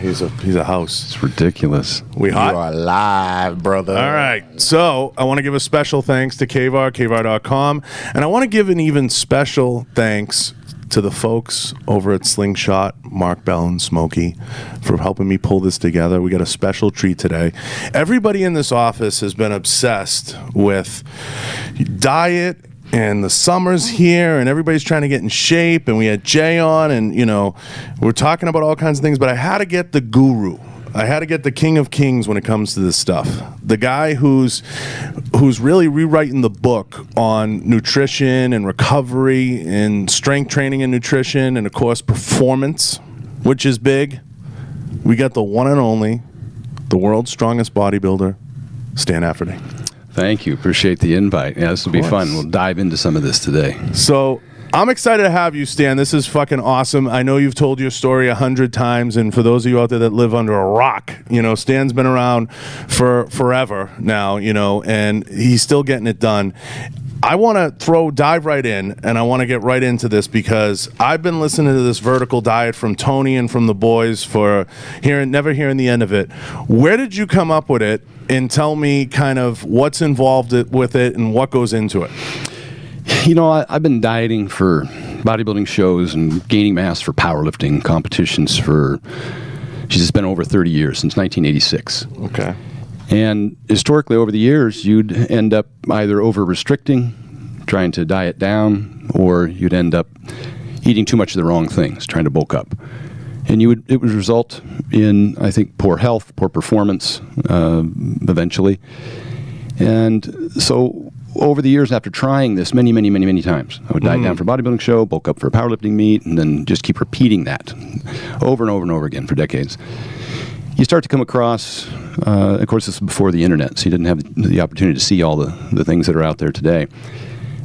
he's a house. It's ridiculous. We hot? You are live, brother. All right. So I want to give a special thanks to Kvar, kvar.com. And I want to give an even special thanks to the folks over at Slingshot, Mark Bell and Smokey, for helping me pull this together. We got a special treat today. Everybody in this office has been obsessed with diet, and the summer's here, and everybody's trying to get in shape, and we had Jay on, and, you know, we're talking about all kinds of things, but I had to get the guru. I had to get the king of kings when it comes to this stuff. The guy who's really rewriting the book on nutrition and recovery and strength training and nutrition and, of course, performance, which is big. We got the one and only, the world's strongest bodybuilder, Stan Efferding. Thank you. Appreciate the invite. Yeah, this will be fun. We'll dive into some of this today. So I'm excited to have you, Stan. This is fucking awesome. I know you've told your story 100 times, and for those of you out there that live under a rock, you know, Stan's been around for forever now, you know, and he's still getting it done. I want to dive right in, and I want to get right into this because I've been listening to this vertical diet from Tony and from the boys for never hearing the end of it. Where did you come up with it? And tell me kind of what's involved with it and what goes into it. You know, I've been dieting for bodybuilding shows and gaining mass for powerlifting competitions for, it's been over 30 years, since 1986. Okay. And historically, over the years, you'd end up either over-restricting, trying to diet down, or you'd end up eating too much of the wrong things, trying to bulk up. And it would result in, I think, poor health, poor performance, eventually. And so over the years, after trying this many times, I would diet down for a bodybuilding show, bulk up for a powerlifting meet, and then just keep repeating that over and over and over again for decades. You start to come across, of course, this was before the internet, so you didn't have the opportunity to see all the things that are out there today.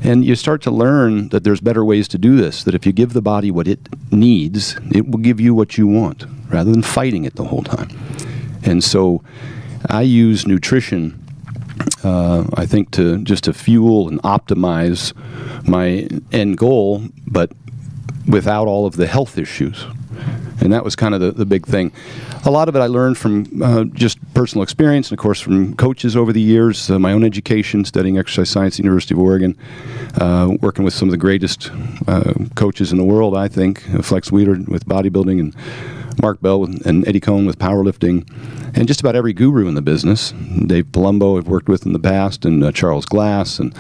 And you start to learn that there's better ways to do this, that if you give the body what it needs, it will give you what you want, rather than fighting it the whole time. And so I use nutrition, I think, to fuel and optimize my end goal, but without all of the health issues. And that was kind of the big thing. A lot of it I learned from just personal experience, and of course from coaches over the years, my own education, studying exercise science at the University of Oregon, working with some of the greatest coaches in the world, I think, Flex Weeder with bodybuilding, and Mark Bell and Eddie Cohn with powerlifting, and just about every guru in the business. Dave Palumbo I've worked with in the past, and Charles Glass, and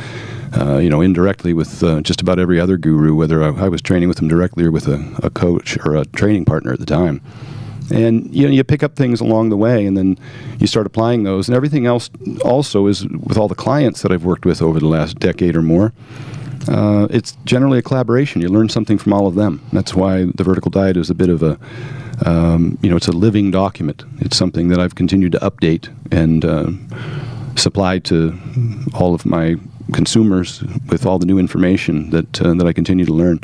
you know, indirectly with just about every other guru, whether I was training with them directly or with a coach or a training partner at the time. And you know, you pick up things along the way, and then you start applying those. And everything else also is with all the clients that I've worked with over the last decade or more. It's generally a collaboration. You learn something from all of them. That's why the vertical diet is a bit of a, you know, it's a living document. It's something that I've continued to update and supply to all of my consumers with all the new information that I continue to learn.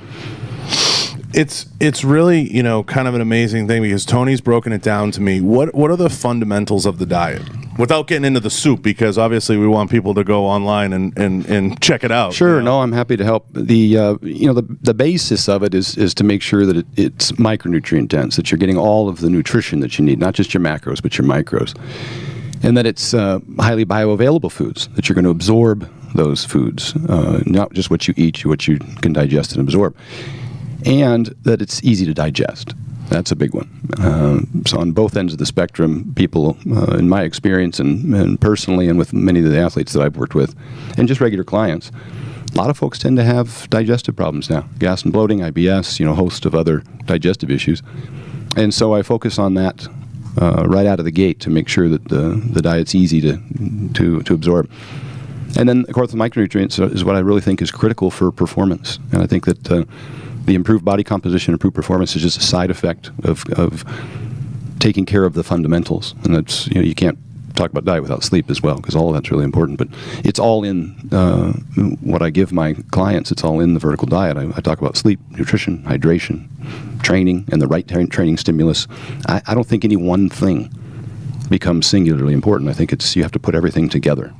It's really, you know, kind of an amazing thing because Tony's broken it down to me. What are the fundamentals of the diet? Without getting into the soup, because obviously we want people to go online and check it out. Sure, you know? no, I'm happy to help. The you know, the basis of it is to make sure that it's micronutrient dense, that you're getting all of the nutrition that you need, not just your macros, but your micros. And that it's highly bioavailable foods, that you're going to absorb those foods, not just what you eat, what you can digest and absorb. And that it's easy to digest. That's a big one. So on both ends of the spectrum, people, in my experience and personally and with many of the athletes that I've worked with, and just regular clients, a lot of folks tend to have digestive problems now. Gas and bloating, IBS, you know, a host of other digestive issues. And so I focus on that right out of the gate to make sure that the diet's easy to absorb. And then, of course, the micronutrients is what I really think is critical for performance. And I think that the improved body composition, improved performance is just a side effect of taking care of the fundamentals. And that's, you know, you can't talk about diet without sleep as well, because all of that's really important. But it's all in what I give my clients. It's all in the vertical diet. I talk about sleep, nutrition, hydration, training, and the right training stimulus. I don't think any one thing becomes singularly important. I think you have to put everything together.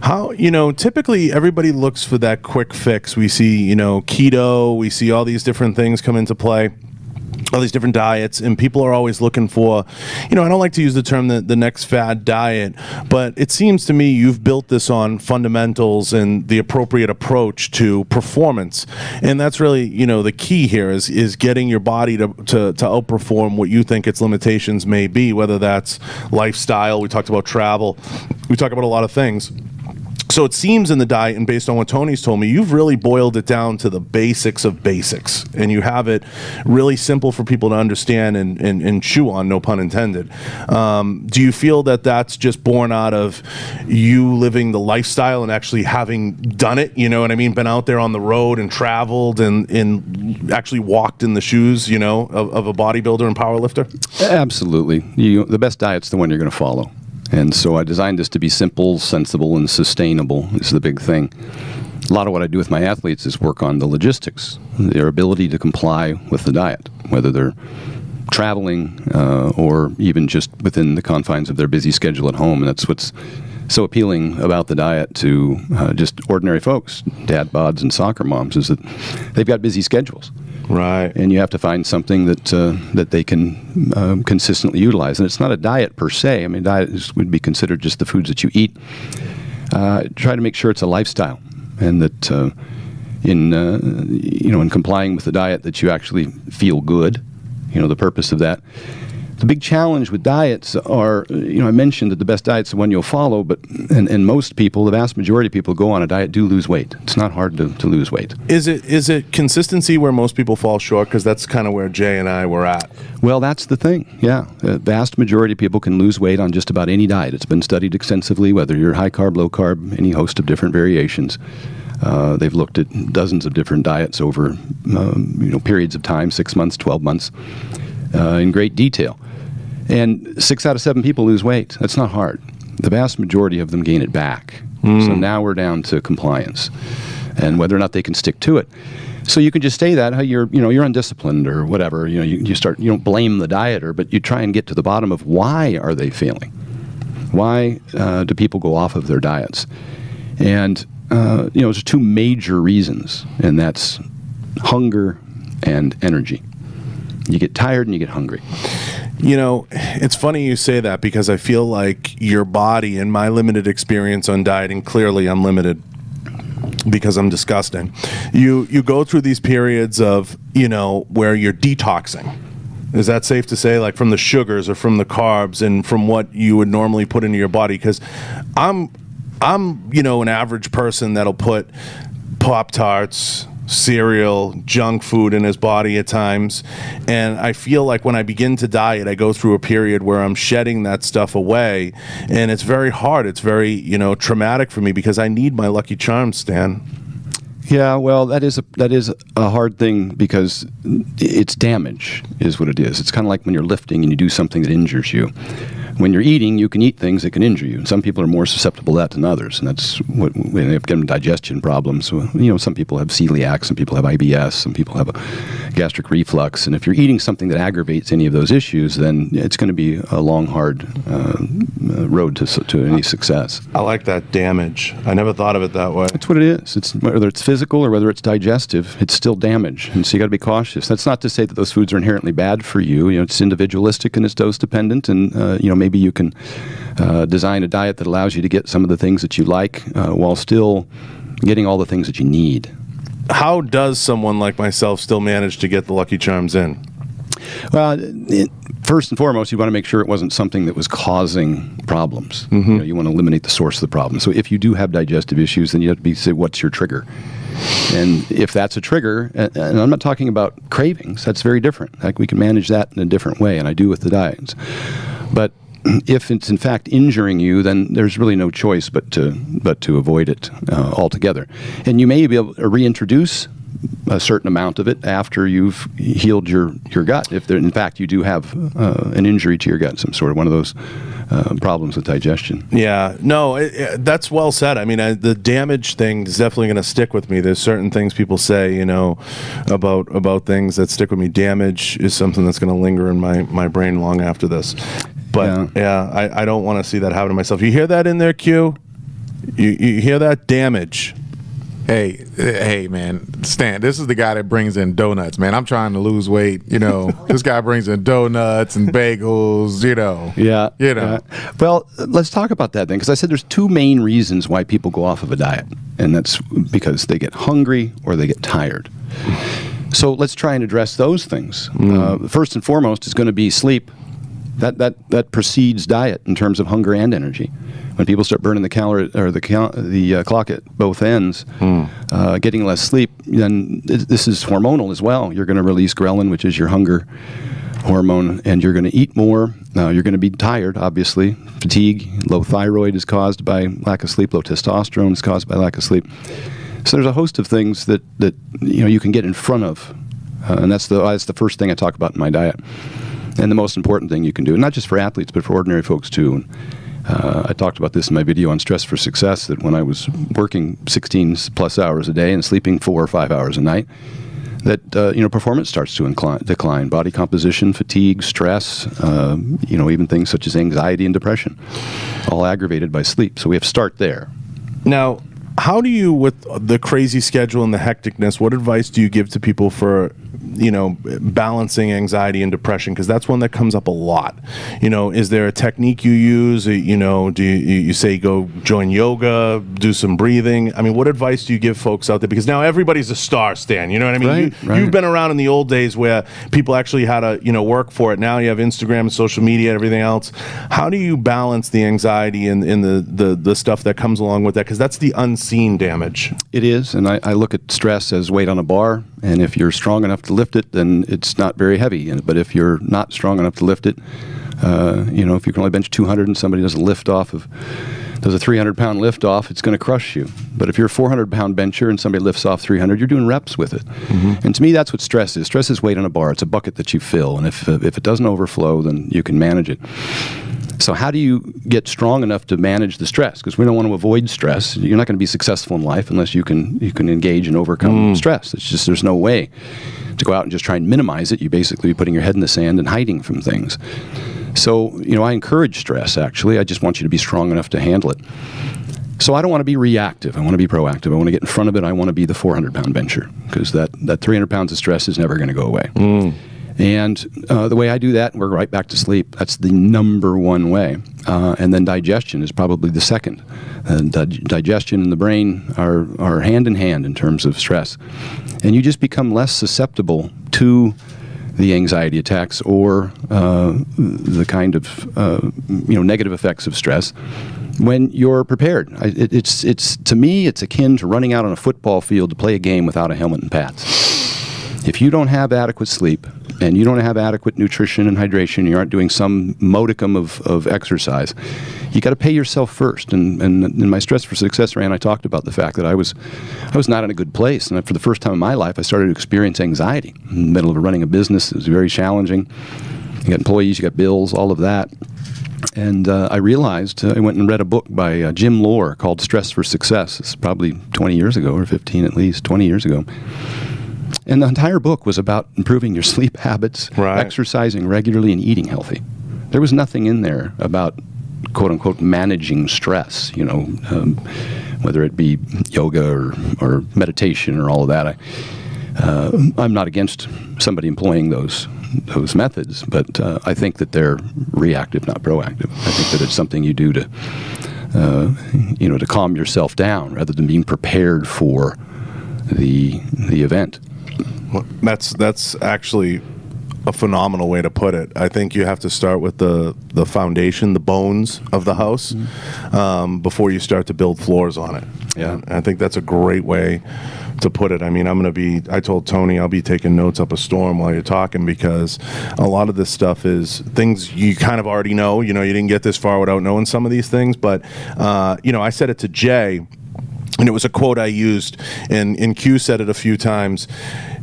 How, you know, typically everybody looks for that quick fix. We see, you know, keto, we see all these different things come into play. all these different diets, and people are always looking for, I don't like to use the term the next fad diet, but it seems to me you've built this on fundamentals and the appropriate approach to performance, and that's really, the key here is getting your body to outperform what you think its limitations may be, whether that's lifestyle, we talked about travel, we talk about a lot of things. So it seems in the diet, and based on what Tony's told me, you've really boiled it down to the basics of basics, and you have it really simple for people to understand and chew on, no pun intended. Do you feel that that's just born out of you living the lifestyle and actually having done it, you know what I mean, been out there on the road and traveled and actually walked in the shoes, of a bodybuilder and powerlifter? Absolutely. The best diet's the one you're going to follow. And so I designed this to be simple, sensible, and sustainable is the big thing. A lot of what I do with my athletes is work on the logistics, their ability to comply with the diet, whether they're traveling or even just within the confines of their busy schedule at home. And that's what's so appealing about the diet to just ordinary folks, dad bods and soccer moms, is that they've got busy schedules. Right. And you have to find something that they can consistently utilize. And it's not a diet per se. I mean, diet would be considered just the foods that you eat. Try to make sure it's a lifestyle, and that in complying with the diet that you actually feel good. The purpose of that. The big challenge with diets are, I mentioned that the best diet's the one you'll follow, but and most people, the vast majority of people who go on a diet do lose weight. It's not hard to lose weight. Is it consistency where most people fall short? Because that's kind of where Jay and I were at. Well, that's the thing. Yeah, the vast majority of people can lose weight on just about any diet. It's been studied extensively, whether you're high carb, low carb, any host of different variations. They've looked at dozens of different diets over periods of time, 6 months, 12 months, in great detail. And 6 out of 7 people lose weight. That's not hard. The vast majority of them gain it back. So now we're down to compliance and whether or not they can stick to it. So you can just say that how you're undisciplined or whatever. You don't blame the dieter, but you try and get to the bottom of why are they failing? Why do people go off of their diets? And there's 2 major reasons, and that's hunger and energy. You get tired and you get hungry. It's funny you say that, because I feel like your body, in my limited experience on dieting, clearly I'm limited because I'm disgusting. You go through these periods of, where you're detoxing. Is that safe to say, like from the sugars or from the carbs and from what you would normally put into your body? Because I'm an average person that'll put Pop-Tarts, cereal, junk food in his body at times, and I feel like when I begin to diet, I go through a period where I'm shedding that stuff away, and it's very hard. It's very traumatic for me, because I need my Lucky Charms, Stan. Yeah, well, that is a hard thing, because it's damage is what it is. It's kind of like when you're lifting and you do something that injures you. When you're eating, you can eat things that can injure you. And some people are more susceptible to that than others, and that's what they have digestion problems. Some people have celiac, some people have IBS, some people have a gastric reflux. And if you're eating something that aggravates any of those issues, then it's going to be a long, hard road to any success. I like that, damage. I never thought of it that way. That's what it is. It's whether it's physical or whether it's digestive, it's still damage, and so you got to be cautious. That's not to say that those foods are inherently bad for you. It's individualistic and it's dose dependent, and maybe you can design a diet that allows you to get some of the things that you like while still getting all the things that you need. How does someone like myself still manage to get the Lucky Charms in? Well, first and foremost, you want to make sure it wasn't something that was causing problems. Mm-hmm. You want to eliminate the source of the problem. So if you do have digestive issues, then you have to say, what's your trigger? And if that's a trigger, and I'm not talking about cravings, that's very different. Like, we can manage that in a different way, and I do with the diets. But if it's in fact injuring you, then there's really no choice but to avoid it altogether. And you may be able to reintroduce a certain amount of it after you've healed your gut. If in fact you do have an injury to your gut, some sort of one of those problems with digestion. Yeah, no, that's well said. I mean, the damage thing is definitely going to stick with me. There's certain things people say, about things that stick with me. Damage is something that's going to linger in my brain long after this. But I don't want to see that happen to myself. You hear that in there, Q? You hear that? Damage. Hey, man, Stan, this is the guy that brings in donuts, man. I'm trying to lose weight, This guy brings in donuts and bagels, Yeah. Well, let's talk about that then, because I said there's two main reasons why people go off of a diet, and that's because they get hungry or they get tired. So let's try and address those things. First and foremost is going to be sleep. That precedes diet in terms of hunger and energy. When people start burning the clock at both ends, getting less sleep, then this is hormonal as well. You're going to release ghrelin, which is your hunger hormone, and you're going to eat more. You're going to be tired, obviously. Fatigue, low thyroid is caused by lack of sleep. Low testosterone is caused by lack of sleep. So there's a host of things that you can get in front of, and that's the first thing I talk about in my diet, and the most important thing you can do, and not just for athletes, but for ordinary folks too. And, I talked about this in my video on stress for success, that when I was working 16 plus hours a day and sleeping 4 or 5 hours a night, that performance starts to decline. Body composition, fatigue, stress, even things such as anxiety and depression, all aggravated by sleep. So we have to start there. Now, how do you, with the crazy schedule and the hecticness, what advice do you give to people for balancing anxiety and depression? Because that's one that comes up a lot. Is there a technique you use? Do you say go join yoga, do some breathing? I mean, what advice do you give folks out there? Because now everybody's a star, Stan. You know what I mean? Right. You've been around in the old days where people actually had to, work for it. Now you have Instagram and social media and everything else. How do you balance the anxiety and the stuff that comes along with that? Because that's the unseen damage. It is, and I look at stress as weight on a bar, and if you're strong enough to lift it, then it's not very heavy. But if you're not strong enough to lift it, if you can only bench 200 and somebody does a 300-pound lift off, it's going to crush you. But if you're a 400-pound bencher and somebody lifts off 300, you're doing reps with it. Mm-hmm. And to me, that's what stress is. Stress is weight on a bar. It's a bucket that you fill, and if it doesn't overflow, then you can manage it. So how do you get strong enough to manage the stress? Because we don't want to avoid stress. You're not going to be successful in life unless you can engage and overcome stress. It's just there's no way to go out and just try and minimize it. You basically be putting your head in the sand and hiding from things. So, I encourage stress, actually. I just want you to be strong enough to handle it. So I don't want to be reactive. I want to be proactive. I want to get in front of it. I want to be the 400-pound bencher, because that 300 pounds of stress is never going to go away. And the way I do that, we're right back to sleep. That's the number one way. And then digestion is probably the second. Digestion and the brain are hand in hand in terms of stress. And you just become less susceptible to the anxiety attacks or the kind of negative effects of stress when you're prepared. It's to me, it's akin to running out on a football field to play a game without a helmet and pads. If you don't have adequate sleep and you don't have adequate nutrition and hydration, you aren't doing some modicum of exercise, you got to pay yourself first. And in my Stress for Success rant, I talked about the fact that I was not in a good place. And for the first time in my life, I started to experience anxiety in the middle of running a business. It was very challenging. You got employees, you got bills, all of that. And I realized, I went and read a book by Jim Lohr called Stress for Success. It's probably 20 years ago, or 15 at least, 20 years ago. And the entire book was about improving your sleep habits, exercising regularly, and eating healthy. There was nothing in there about, quote-unquote, managing stress, whether it be yoga or meditation or all of that. I'm not against somebody employing those methods, but I think that they're reactive, not proactive. I think that it's something you do to calm yourself down rather than being prepared for the event. Well, that's actually a phenomenal way to put it. I think you have to start with the foundation, the bones of the house, before you start to build floors on it. Yeah, and I think that's a great way to put it. I mean, I told Tony I'll be taking notes up a storm while you're talking, because a lot of this stuff is things you kind of already know. You didn't get this far without knowing some of these things, but I said it to Jay. And it was a quote I used, and Q said it a few times.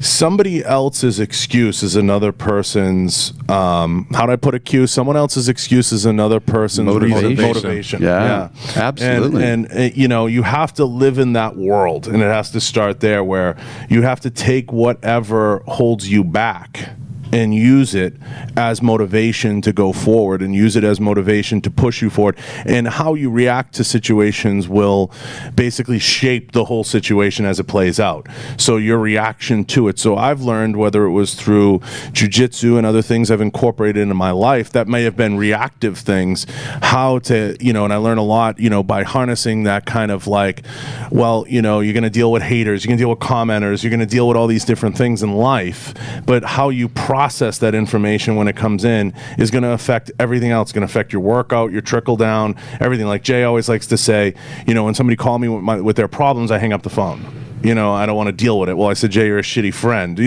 Somebody else's excuse is another person's, how do I put it, Q? Someone else's excuse is another person's motivation. Yeah, absolutely. And you have to live in that world, and it has to start there, where you have to take whatever holds you back and use it as motivation to go forward, and use it as motivation to push you forward. And how you react to situations will basically shape the whole situation as it plays out. So your reaction to it. So I've learned, whether it was through jiu-jitsu and other things I've incorporated into my life that may have been reactive things, how to, and I learn a lot, by harnessing that kind of like, well, you're going to deal with haters, you're going to deal with commenters, you're going to deal with all these different things in life, but how you process that information when it comes in is going to affect everything else. It's going to affect your workout, your trickle down, everything. Like Jay always likes to say, when somebody called me with their problems, I hang up the phone. I don't want to deal with it. Well, I said, Jay, you're a shitty friend,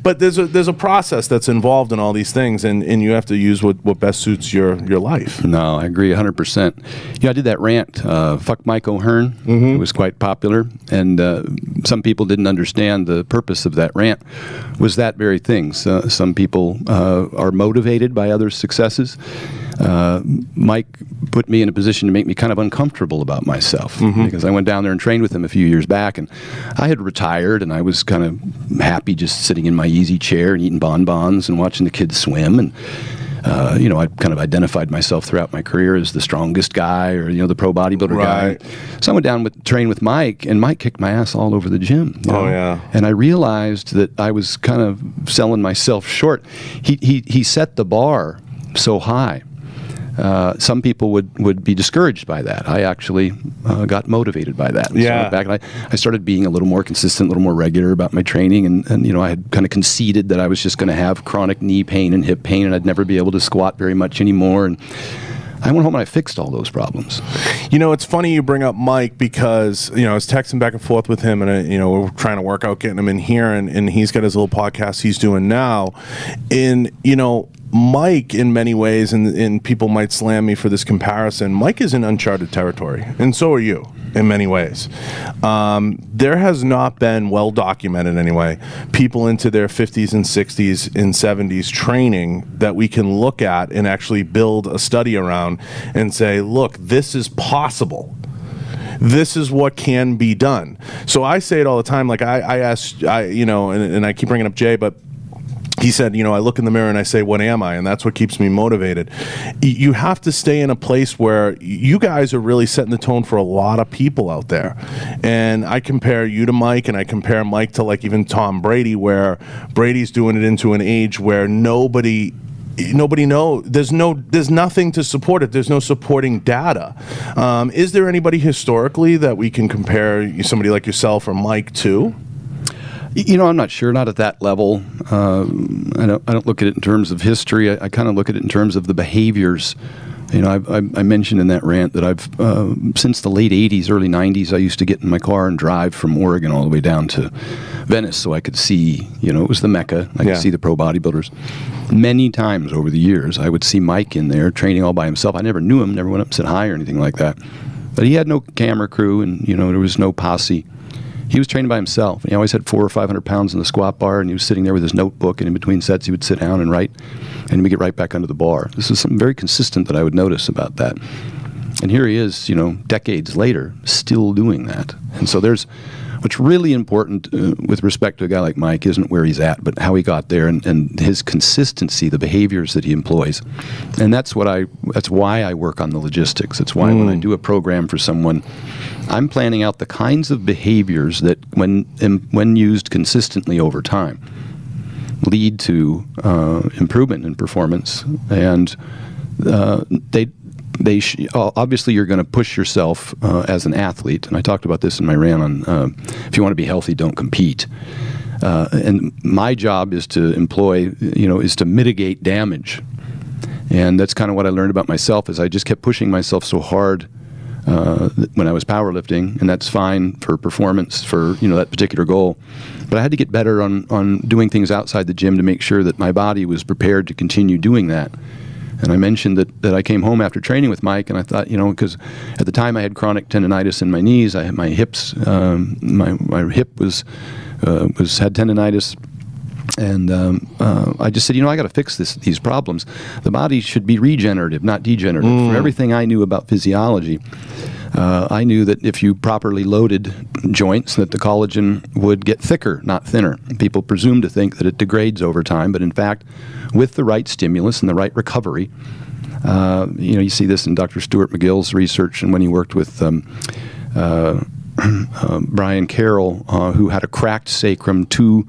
but there's a process that's involved in all these things, and you have to use what best suits your life. No, I agree 100%. I did that rant, Fuck Mike O'Hearn. It was quite popular, and some people didn't understand the purpose of that rant was that very thing. So, some people are motivated by others' successes. Mike put me in a position to make me kind of uncomfortable about myself, because I went down there and trained with him a few years back, and I had retired, and I was kind of happy just sitting in my easy chair and eating bonbons and watching the kids swim. And I kind of identified myself throughout my career as the strongest guy, or the pro bodybuilder guy. So I went down train with Mike, and Mike kicked my ass all over the gym. Oh yeah. And I realized that I was kind of selling myself short. He set the bar so high. Some people would be discouraged by that. I actually got motivated by that. Yeah. So I went back and I started being a little more consistent, a little more regular about my training, and I had kind of conceded that I was just going to have chronic knee pain and hip pain, and I'd never be able to squat very much anymore. And I went home and I fixed all those problems. It's funny you bring up Mike, because I was texting back and forth with him, and we're trying to work out getting him in here, and he's got his little podcast he's doing now, and Mike, in many ways, and people might slam me for this comparison, Mike is in uncharted territory, and so are you in many ways. There has not been, well documented anyway, people into their 50s and 60s and 70s training that we can look at and actually build a study around and say, look, this is possible. This is what can be done. So I say it all the time. Like I asked, and I keep bringing up Jay, but he said, I look in the mirror and I say, what am I? And that's what keeps me motivated. You have to stay in a place where you guys are really setting the tone for a lot of people out there. And I compare you to Mike, and I compare Mike to like even Tom Brady, where Brady's doing it into an age where nobody knows. There's nothing to support it. There's no supporting data. Is there anybody historically that we can compare somebody like yourself or Mike to? I'm not sure, not at that level. I don't look at it in terms of history. I kind of look at it in terms of the behaviors. I mentioned in that rant that I've, since the late 80s, early 90s, I used to get in my car and drive from Oregon all the way down to Venice so I could see, it was the Mecca. I could see the pro bodybuilders. Many times over the years, I would see Mike in there training all by himself. I never knew him, never went up and said hi or anything like that. But he had no camera crew, and, there was no posse. He was training by himself. He always had 400 or 500 pounds in the squat bar, and he was sitting there with his notebook, and in between sets he would sit down and write, and we'd get right back under the bar. This is something very consistent that I would notice about that. And here he is, decades later, still doing that. And so what's really important with respect to a guy like Mike isn't where he's at, but how he got there, and his consistency, the behaviors that he employs. And that's why I work on the logistics. It's why when I do a program for someone, I'm planning out the kinds of behaviors that, when used consistently over time, lead to improvement in performance. And obviously you're going to push yourself as an athlete, and I talked about this in my rant on if you want to be healthy, don't compete. And my job is to is to mitigate damage. And that's kind of what I learned about myself, is I just kept pushing myself so hard when I was powerlifting, and that's fine for performance, for that particular goal. But I had to get better on doing things outside the gym to make sure that my body was prepared to continue doing that. And I mentioned that I came home after training with Mike, and I thought, because at the time I had chronic tendonitis in my knees. I had my hips, my hip had tendonitis. And I just said, I got to fix these problems. The body should be regenerative, not degenerative. For everything I knew about physiology, I knew that if you properly loaded joints, that the collagen would get thicker, not thinner. People presume to think that it degrades over time, but in fact, with the right stimulus and the right recovery, you see this in Dr. Stuart McGill's research, and when he worked with Brian Carroll, who had a cracked sacrum, 2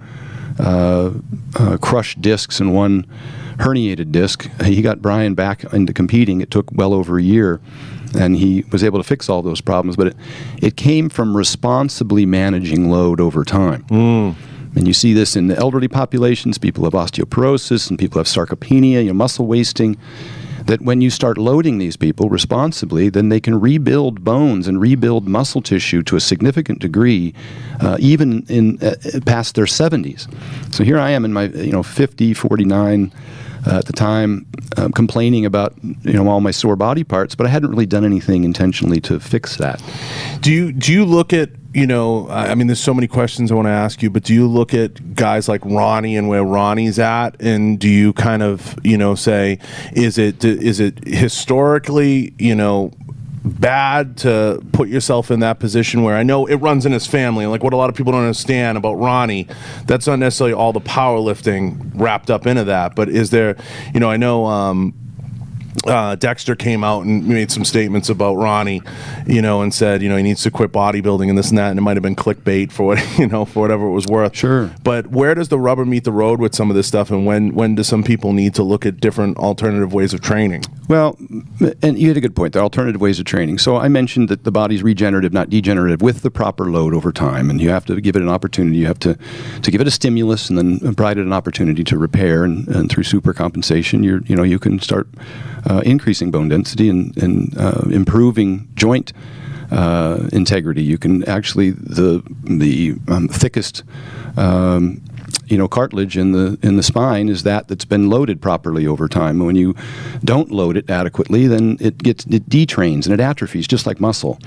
crushed discs, and 1 herniated disc. He got Brian back into competing. It took well over a year, and he was able to fix all those problems. But it came from responsibly managing load over time. And you see this in the elderly populations. People have osteoporosis, and people have sarcopenia, muscle wasting. That when you start loading these people responsibly, then they can rebuild bones and rebuild muscle tissue to a significant degree, even in past their 70s. So here I am in my 50, 49 at the time, complaining about all my sore body parts, but I hadn't really done anything intentionally to fix that. Do you look at I mean, there's so many questions I want to ask you, but do you look at guys like Ronnie and where Ronnie's at, and do you kind of, say, is it historically, bad to put yourself in that position where I know it runs in his family, and like what a lot of people don't understand about Ronnie, that's not necessarily all the powerlifting wrapped up into that, but is there, I know, Dexter came out and made some statements about Ronnie, and said, he needs to quit bodybuilding and this and that, and it might have been clickbait for what, for whatever it was worth. Sure. But where does the rubber meet the road with some of this stuff, and when do some people need to look at different alternative ways of training? Well, and you had a good point. There are alternative ways of training. So I mentioned that the body's regenerative, not degenerative, with the proper load over time, and you have to give it an opportunity. You have to give it a stimulus, and then provide it an opportunity to repair, and through super compensation, you can start increasing bone density and improving joint integrity. You can actually the thickest cartilage in the spine is that's been loaded properly over time. When you don't load it adequately, then it detrains and it atrophies just like muscle.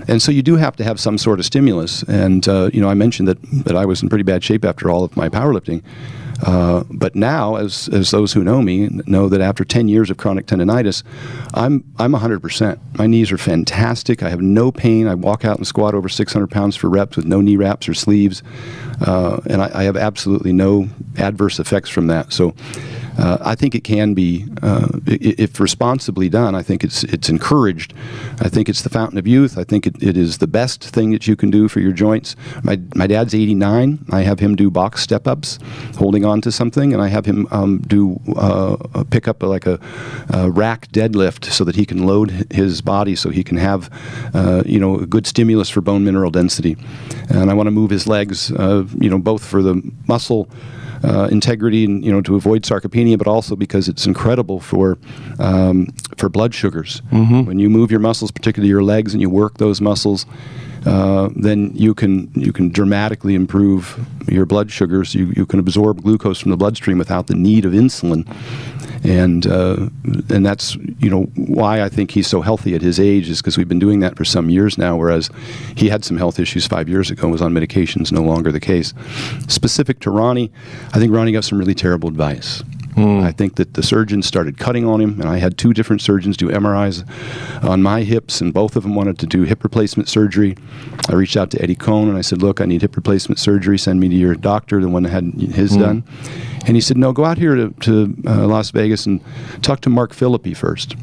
And so you do have to have some sort of stimulus. And I mentioned that I was in pretty bad shape after all of my powerlifting. But now, as those who know me know, that after 10 years of chronic tendonitis, I'm 100%. My knees are fantastic. I have no pain. I walk out and squat over 600 pounds for reps with no knee wraps or sleeves, and I have absolutely no adverse effects from that. So I think it can be, if responsibly done, I think it's encouraged. I think it's the fountain of youth. I think it is the best thing that you can do for your joints. My dad's 89. I have him do box step-ups, holding on to something, and I have him pick up like a rack deadlift so that he can load his body so he can have a good stimulus for bone mineral density. And I want to move his legs, both for the muscle integrity and to avoid sarcopenia, but also because it's incredible for blood sugars. Mm-hmm. When you move your muscles, particularly your legs, and you work those muscles, then you can dramatically improve your blood sugars. You can absorb glucose from the bloodstream without the need of insulin. And that's why I think he's so healthy at his age, is because we've been doing that for some years now, whereas he had some health issues 5 years ago and was on medications. No longer the case. Specific to Ronnie, I think Ronnie got some really terrible advice. I think that the surgeons started cutting on him, and I had 2 different surgeons do MRIs on my hips, and both of them wanted to do hip replacement surgery. I reached out to Eddie Cohn, and I said, look, I need hip replacement surgery. Send me to your doctor, the one that had his done. And he said, no, go out here to Las Vegas and talk to Mark Philippi first.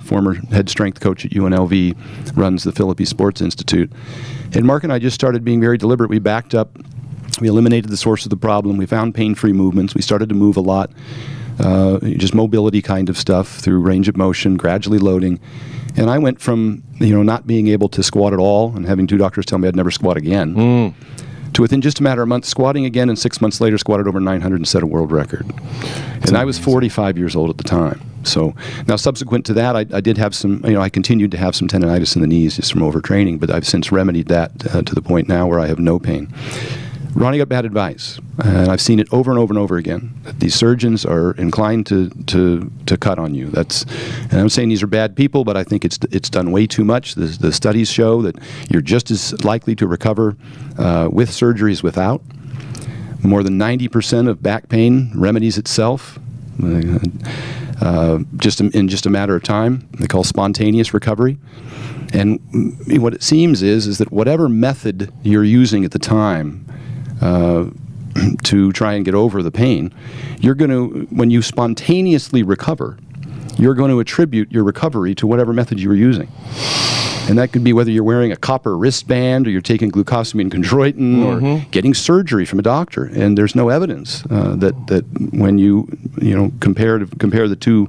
Former head strength coach at UNLV, runs the Philippi Sports Institute. And Mark and I just started being very deliberate. We backed up. We eliminated the source of the problem. We found pain-free movements. We started to move a lot. Just mobility kind of stuff through range of motion, gradually loading. And I went from, not being able to squat at all and having 2 doctors tell me I'd never squat again, to within just a matter of months squatting again, and 6 months later squatted over 900 and set a world record. And I was 45 years old at the time. So now subsequent to that, I did have some, I continued to have some tendonitis in the knees just from overtraining, but I've since remedied that to the point now where I have no pain. Ronnie got bad advice, and I've seen it over and over and over again. These surgeons are inclined to cut on you. And I'm saying these are bad people, but I think it's done way too much. The studies show that you're just as likely to recover with surgery as without. More than 90% of back pain remedies itself. just in just a matter of time. They call spontaneous recovery. And what it seems is that whatever method you're using at the time to try and get over the pain, you're going to, when you spontaneously recover, you're going to attribute your recovery to whatever method you were using. And that could be whether you're wearing a copper wristband or you're taking glucosamine chondroitin or getting surgery from a doctor. And there's no evidence that when you compare the two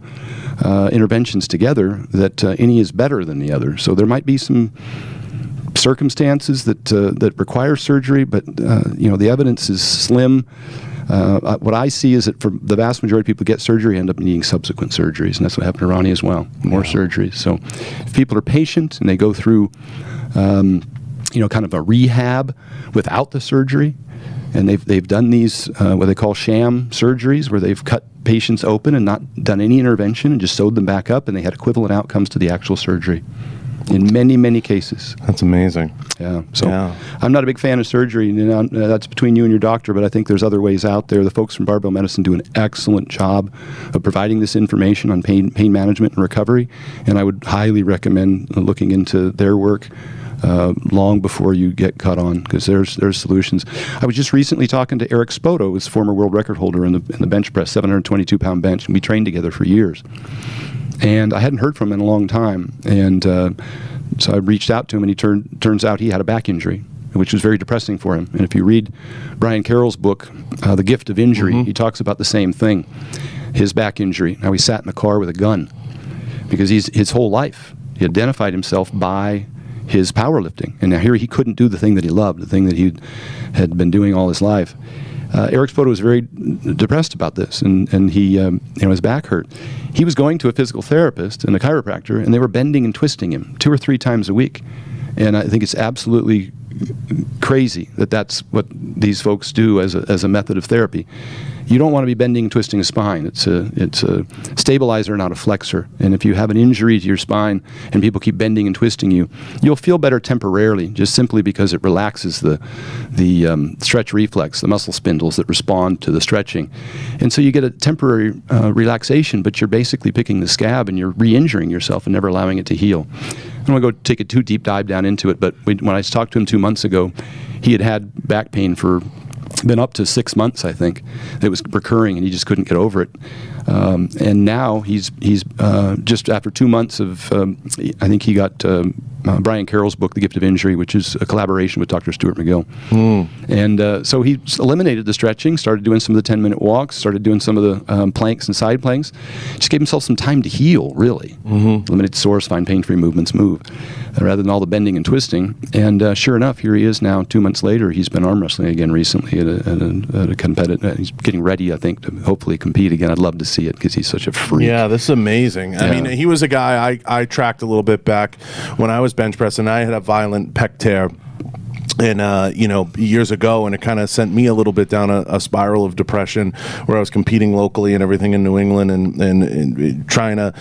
interventions together, that any is better than the other. So there might be some circumstances that require surgery, but the evidence is slim. What I see is that for the vast majority of people who get surgery end up needing subsequent surgeries, and that's what happened to Ronnie as well, more surgeries. So if people are patient and they go through kind of a rehab without the surgery, and they've done these what they call sham surgeries, where they've cut patients open and not done any intervention and just sewed them back up, and they had equivalent outcomes to the actual surgery in many, many cases. That's amazing. Yeah. So I'm not a big fan of surgery. That's between you and your doctor, but I think there's other ways out there. The folks from Barbell Medicine do an excellent job of providing this information on pain management and recovery, and I would highly recommend looking into their work long before you get cut on, because there's solutions. I was just recently talking to Eric Spoto, who's former world record holder in the bench press, 722-pound bench, and we trained together for years. And I hadn't heard from him in a long time, and so I reached out to him, and he turns out he had a back injury, which was very depressing for him. And if you read Brian Carroll's book, The Gift of Injury, he talks about the same thing, his back injury. Now, he sat in the car with a gun, because his whole life, he identified himself by his powerlifting. And now here he couldn't do the thing that he loved, the thing that he had been doing all his life. Eric Spoto was very depressed about this, and he, his back hurt. He was going to a physical therapist and a chiropractor, and they were bending and twisting him 2 or 3 times a week. And I think it's absolutely crazy that that's what these folks do as a method of therapy. You don't want to be bending and twisting a spine. It's a stabilizer, not a flexor. And if you have an injury to your spine and people keep bending and twisting you, you'll feel better temporarily, just simply because it relaxes the stretch reflex, the muscle spindles that respond to the stretching. And so you get a temporary relaxation, but you're basically picking the scab and you're re-injuring yourself and never allowing it to heal. I don't want to go take a too deep dive down into it, but when I talked to him 2 months ago, he had back pain for been up to 6 months, I think. It was recurring, and he just couldn't get over it. And now he's just after 2 months of, I think he got Brian Carroll's book, The Gift of Injury, which is a collaboration with Dr. Stuart McGill. And so he eliminated the stretching, started doing some of the 10-minute walks, started doing some of the planks and side planks. Just gave himself some time to heal, really. Eliminate the sores, find pain-free movements, move, rather than all the bending and twisting. And sure enough, here he is now 2 months later. He's been arm wrestling again recently at a competitive. He's getting ready, I think, to hopefully compete again. I'd love to see it, because he's such a freak. Yeah, this is amazing. I mean, he was a guy I tracked a little bit back when I was bench pressing. I had a violent pec tear. And, years ago, and it kind of sent me a little bit down a spiral of depression, where I was competing locally and everything in New England and trying to,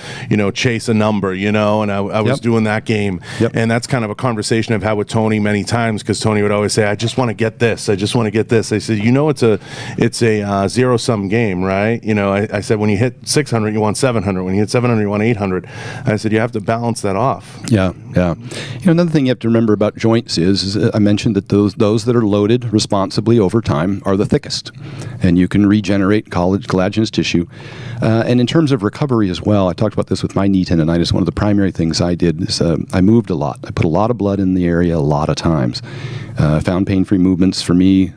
chase a number, and I was doing that game. And that's kind of a conversation I've had with Tony many times, because Tony would always say, I just want to get this. I just want to get this. I said, it's a zero-sum game, right? I said, when you hit 600, you want 700. When you hit 700, you want 800. I said, you have to balance that off. Yeah. Another thing you have to remember about joints is I mentioned that those that are loaded responsibly over time are the thickest, and you can regenerate collagenous tissue. And in terms of recovery as well, I talked about this with my knee tendonitis. One of the primary things I did is I moved a lot. I put a lot of blood in the area a lot of times. Found pain-free movements for me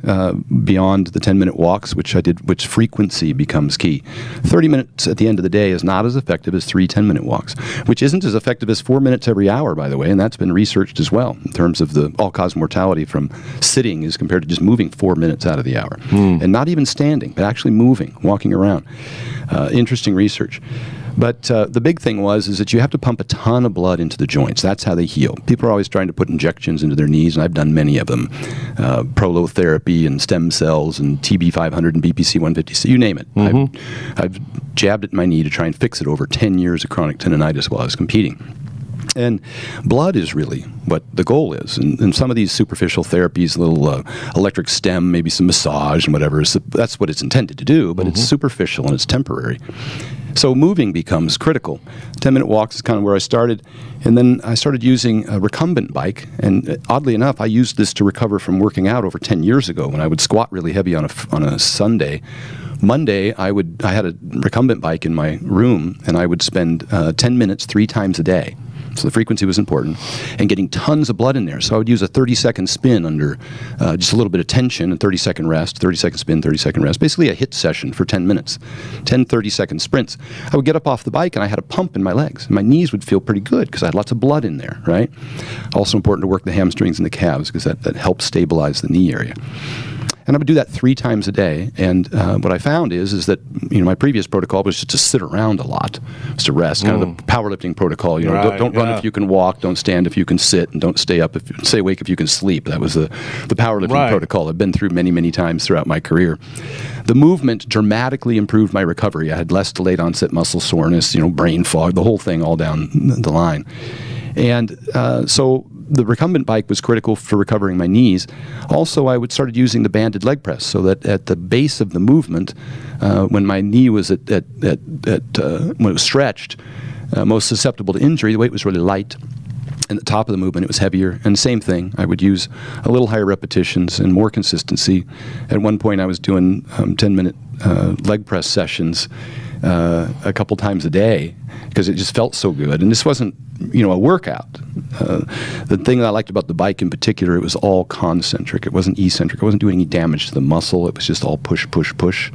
beyond the 10-minute walks, which I did, which frequency becomes key. 30 minutes at the end of the day is not as effective as 3 10-minute walks, which isn't as effective as 4 minutes every hour, by the way, and that's been researched as well in terms of the all-cause mortality from sitting as compared to just moving 4 minutes out of the hour. And not even standing, but actually moving, walking around. Interesting research. But the big thing is that you have to pump a ton of blood into the joints. That's how they heal. People are always trying to put injections into their knees, and I've done many of them. Prolotherapy and stem cells and TB500 and BPC 150, you name it. I've jabbed at my knee to try and fix it over 10 years of chronic tendonitis while I was competing. And blood is really what the goal is. And some of these superficial therapies, a little electric stem, maybe some massage and whatever, that's what it's intended to do, but it's superficial and it's temporary. So moving becomes critical. 10-minute walks is kind of where I started. And then I started using a recumbent bike. And oddly enough, I used this to recover from working out over 10 years ago when I would squat really heavy on a Sunday. Monday, I had a recumbent bike in my room, and I would spend 10 minutes 3 times a day. So the frequency was important, and getting tons of blood in there. So I would use a 30-second spin under just a little bit of tension, and 30-second rest, 30-second spin, 30-second rest. Basically a HIIT session for 10 minutes, 10 30-second sprints. I would get up off the bike, and I had a pump in my legs. My knees would feel pretty good because I had lots of blood in there, right? Also important to work the hamstrings and the calves because that helps stabilize the knee area. And I would do that 3 times a day. And what I found is that my previous protocol was just to sit around a lot, just to rest, kind of the powerlifting protocol. Don't run if you can walk, don't stand if you can sit, and don't stay awake if you can sleep. That was the powerlifting protocol I've been through many, many times throughout my career. The movement dramatically improved my recovery. I had less delayed onset muscle soreness, brain fog, the whole thing all down the line. And so the recumbent bike was critical for recovering my knees. Also, I started using the banded leg press so that at the base of the movement, when my knee was when it was stretched, most susceptible to injury, the weight was really light. And at the top of the movement, it was heavier. And same thing, I would use a little higher repetitions and more consistency. At one point, I was doing 10-minute leg press sessions a couple times a day because it just felt so good. And this wasn't, a workout. The thing that I liked about the bike in particular, it was all concentric. It wasn't eccentric. It wasn't doing any damage to the muscle. It was just all push, push, push.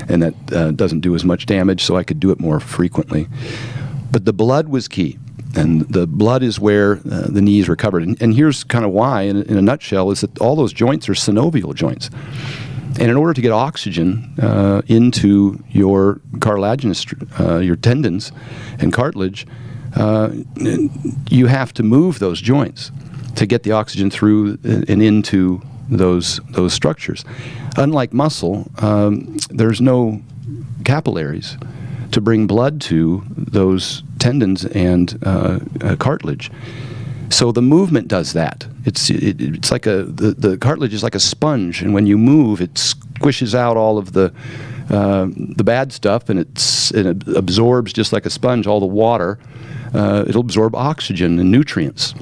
And that doesn't do as much damage, so I could do it more frequently. But the blood was key. And the blood is where the knees recovered. And here's kind of why, in a nutshell, is that all those joints are synovial joints. And in order to get oxygen into your cartilaginous, your tendons and cartilage, you have to move those joints to get the oxygen through and into those structures. Unlike muscle, there's no capillaries to bring blood to those tendons and cartilage. So the movement does that. It's like the cartilage is like a sponge, and when you move, it squishes out all of the bad stuff, and it absorbs just like a sponge all the water. It'll absorb oxygen and nutrients.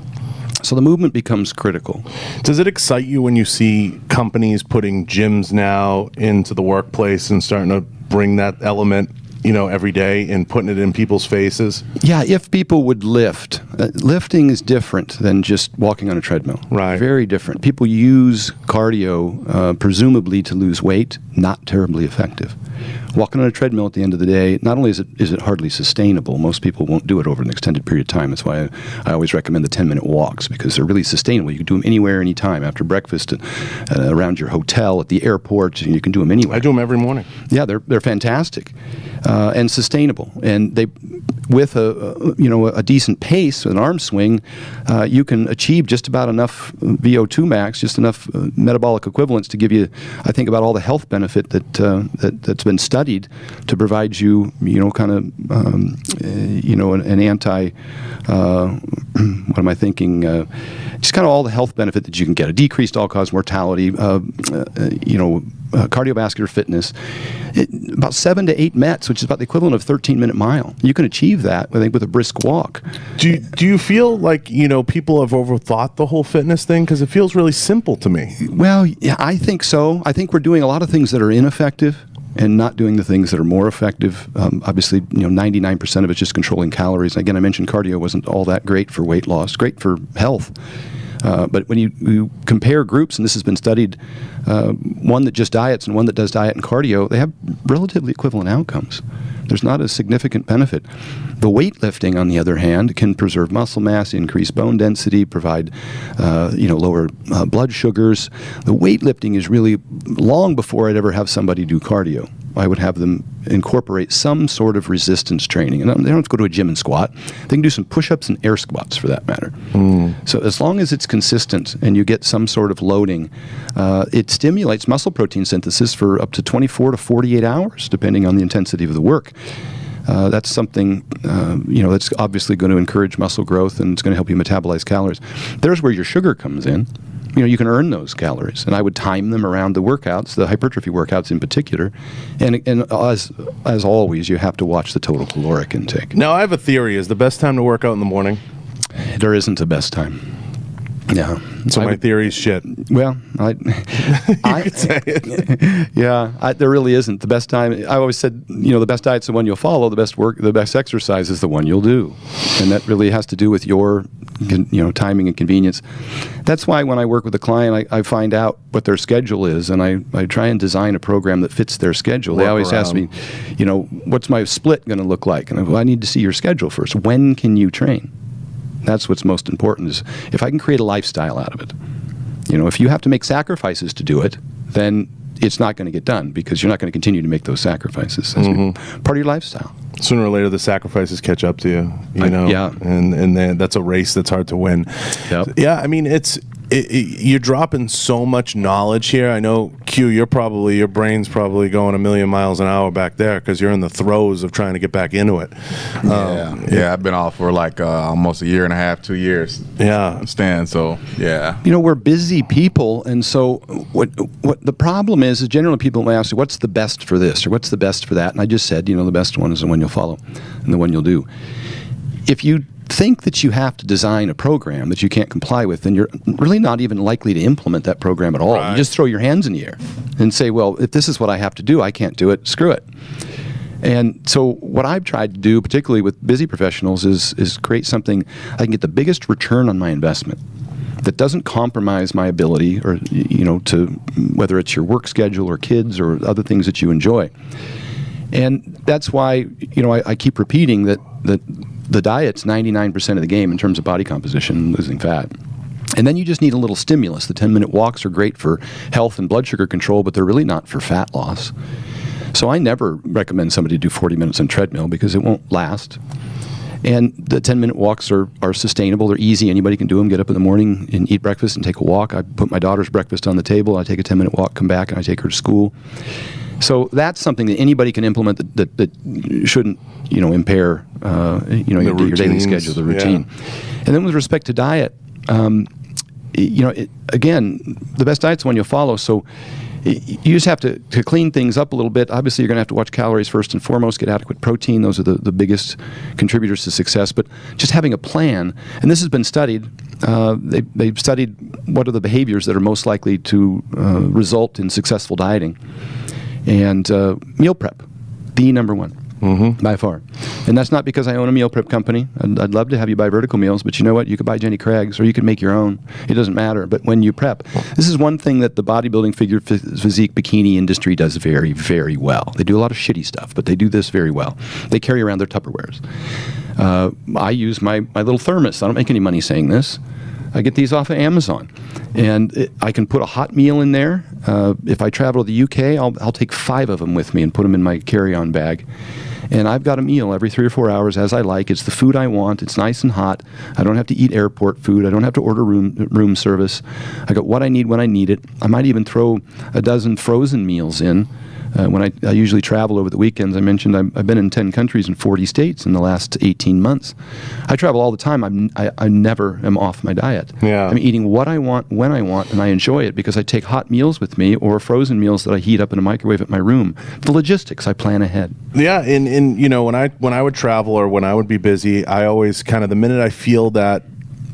So the movement becomes critical. Does it excite you when you see companies putting gyms now into the workplace and starting to bring that element, every day and putting it in people's faces? Yeah, if people would lift. Lifting is different than just walking on a treadmill. Right. Very different. People use cardio presumably to lose weight, not terribly effective. Walking on a treadmill at the end of the day, not only is it hardly sustainable, most people won't do it over an extended period of time. That's why I always recommend the 10-minute walks, because they're really sustainable. You can do them anywhere, anytime, after breakfast, around your hotel, at the airport. You can do them anywhere. I do them every morning. Yeah, they're fantastic and sustainable. And they, with a decent pace, an arm swing, you can achieve just about enough VO2 max, just enough metabolic equivalence to give you, I think, about all the health benefit that's been studied to provide you, an anti, what am I thinking? Just kind of all the health benefit that you can get: a decreased all-cause mortality, cardiovascular fitness, about 7 to 8 METs, which is about the equivalent of 13-minute mile. You can achieve that, I think, with a brisk walk. Do you feel like, people have overthought the whole fitness thing? Because it feels really simple to me. Well, yeah, I think so. I think we're doing a lot of things that are ineffective and not doing the things that are more effective. Obviously, 99% of it's just controlling calories. Again, I mentioned cardio wasn't all that great for weight loss, great for health. But when you compare groups, and this has been studied, one that just diets and one that does diet and cardio, they have relatively equivalent outcomes. There's not a significant benefit. The weightlifting, on the other hand, can preserve muscle mass, increase bone density, provide lower blood sugars. The weightlifting is really long before I'd ever have somebody do cardio. I would have them incorporate some sort of resistance training. And they don't have to go to a gym and squat. They can do some push-ups and air squats, for that matter. So as long as it's consistent and you get some sort of loading, it stimulates muscle protein synthesis for up to 24 to 48 hours, depending on the intensity of the work. That's something, that's obviously going to encourage muscle growth, and it's going to help you metabolize calories. There's where your sugar comes in. You can earn those calories, and I would time them around the workouts, the hypertrophy workouts in particular. And as always, you have to watch the total caloric intake. Now, I have a theory. Is the best time to work out in the morning? There isn't a best time. Yeah. So my theory is shit. Well, You could say it. Yeah, there really isn't. The best time, I always said, the best diet's the one you'll follow, the best exercise is the one you'll do. And that really has to do with your, timing and convenience. That's why when I work with a client, I find out what their schedule is, and I try and design a program that fits their schedule. They always ask me, what's my split going to look like? And I need to see your schedule first. When can you train? That's what's most important, is if I can create a lifestyle out of it. If you have to make sacrifices to do it, then it's not going to get done, because you're not going to continue to make those sacrifices. That's part of your lifestyle. Sooner or later, the sacrifices catch up to you, Yeah. And then that's a race that's hard to win. Yep. Yeah, I mean, you're dropping so much knowledge here. I know, Q, your brain's probably going a million miles an hour back there, because you're in the throes of trying to get back into it. Yeah, I've been off for like almost a year and a half, 2 years. Yeah, Stan. So yeah, we're busy people, and so what the problem is generally people will ask, what's the best for this or what's the best for that? And I just said, the best one is the one you'll follow and the one you'll do. If you think that you have to design a program that you can't comply with, then you're really not even likely to implement that program at all. Right. You just throw your hands in the air and say, well, if this is what I have to do, I can't do it, screw it. And so what I've tried to do, particularly with busy professionals, is create something I can get the biggest return on my investment that doesn't compromise my ability, or to whether it's your work schedule or kids or other things that you enjoy. And that's why I keep repeating that the diet's 99% of the game in terms of body composition and losing fat. And then you just need a little stimulus. The 10-minute walks are great for health and blood sugar control, but they're really not for fat loss. So I never recommend somebody do 40 minutes on treadmill, because it won't last. And the 10-minute walks are sustainable. They're easy. Anybody can do them. Get up in the morning and eat breakfast and take a walk. I put my daughter's breakfast on the table. I take a 10-minute walk, come back, and I take her to school. So that's something that anybody can implement that shouldn't, impair, your daily schedule, the routine. Yeah. And then with respect to diet, again, the best diet's the one you'll follow. So you just have to clean things up a little bit. Obviously, you're going to have to watch calories first and foremost, get adequate protein. Those are the biggest contributors to success. But just having a plan, and this has been studied. They've studied what are the behaviors that are most likely to result in successful dieting. And meal prep, the number one, by far. And that's not because I own a meal prep company. I'd love to have you buy vertical meals, but you know what? You could buy Jenny Craig's, or you could make your own. It doesn't matter. But when you prep, this is one thing that the bodybuilding figure physique bikini industry does very, very well. They do a lot of shitty stuff, but they do this very well. They carry around their Tupperwares. I use my little thermos. I don't make any money saying this. I get these off of Amazon, and I can put a hot meal in there. If I travel to the UK, I'll take 5 of them with me and put them in my carry-on bag. And I've got a meal every 3 or 4 hours as I like. It's the food I want. It's nice and hot. I don't have to eat airport food. I don't have to order room service. I got what I need when I need it. I might even throw a dozen frozen meals in. When I usually travel over the weekends, I mentioned I've been in 10 countries and 40 states in the last 18 months. I travel all the time. I never am off my diet. Yeah. I'm eating what I want, when I want, and I enjoy it because I take hot meals with me or frozen meals that I heat up in a microwave at my room. The logistics, I plan ahead. Yeah, and when I would travel or when I would be busy, I always kind of, the minute I feel that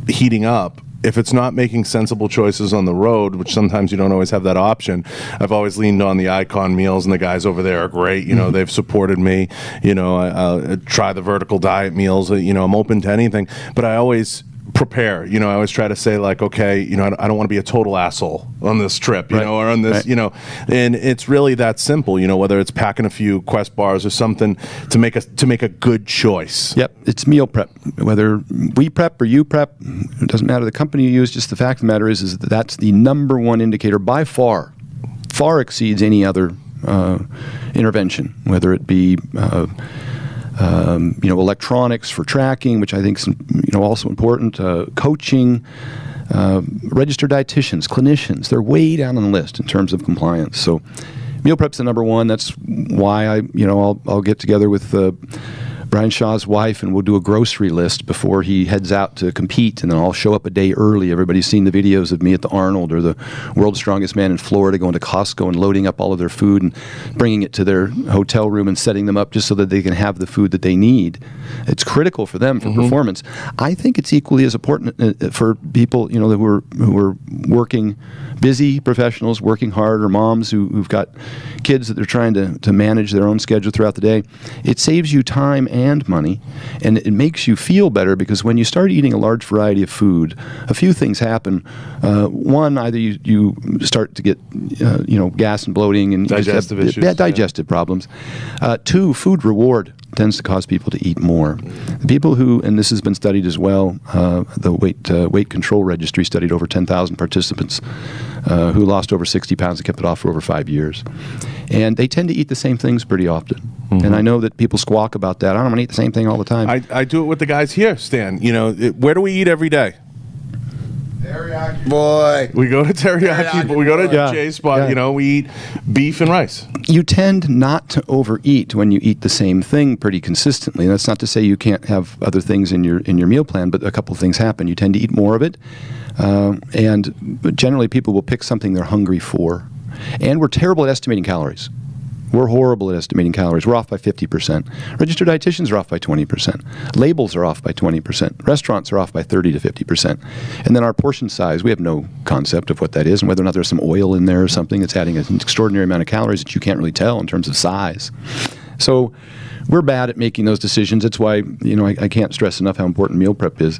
heating up, if it's not making sensible choices on the road, which sometimes you don't always have that option, I've always leaned on the Icon meals, and the guys over there are great. They've supported me. I try the vertical diet meals. I'm open to anything, but I always prepare. I always try to say, like, okay, I don't want to be a total asshole on this trip, right. Or on this, right. And it's really that simple, whether it's packing a few Quest bars or something to make a good choice. Yep, it's meal prep. Whether we prep or you prep, it doesn't matter the company you use. Just the fact of the matter is that's the number one indicator by far exceeds any other intervention, whether it be electronics for tracking, which I think is also important, coaching, registered dietitians, clinicians. They're way down on the list in terms of compliance. So Meal prep's the number one. That's why I'll get together with Brian Shaw's wife, and we'll do a grocery list before he heads out to compete, and then I'll show up a day early. Everybody's seen the videos of me at the Arnold or the World's Strongest Man in Florida going to Costco and loading up all of their food and bringing it to their hotel room and setting them up just so that they can have the food that they need. It's critical for them for performance. I think it's equally as important for people, who are working, busy professionals, working hard, or moms who've got kids that they're trying to manage their own schedule throughout the day. It saves you time and money, and it makes you feel better, because when you start eating a large variety of food, a few things happen. One, either you start to get gas and bloating and digestive issues, digestive problems. Two, food reward tends to cause people to eat more. The people who, and this has been studied as well, the weight control registry studied over 10,000 participants who lost over 60 pounds and kept it off for over 5 years. And they tend to eat the same things pretty often. And I know that people squawk about that. I don't want to eat the same thing all the time. I do it with the guys here, Stan. Where do we eat every day? Teriyaki boy. We go to teriyaki, but we go to Jay's spot. We eat beef and rice. You tend not to overeat when you eat the same thing pretty consistently. And that's not to say you can't have other things in your meal plan, but a couple of things happen. You tend to eat more of it, and generally people will pick something they're hungry for. And we're terrible at estimating calories. We're horrible at estimating calories. We're off by 50%. Registered dietitians are off by 20%. Labels are off by 20%. Restaurants are off by 30 to 50%. And then our portion size, we have no concept of what that is and whether or not there's some oil in there or something that's adding an extraordinary amount of calories that you can't really tell in terms of size. So we're bad at making those decisions. That's why, I can't stress enough how important meal prep is.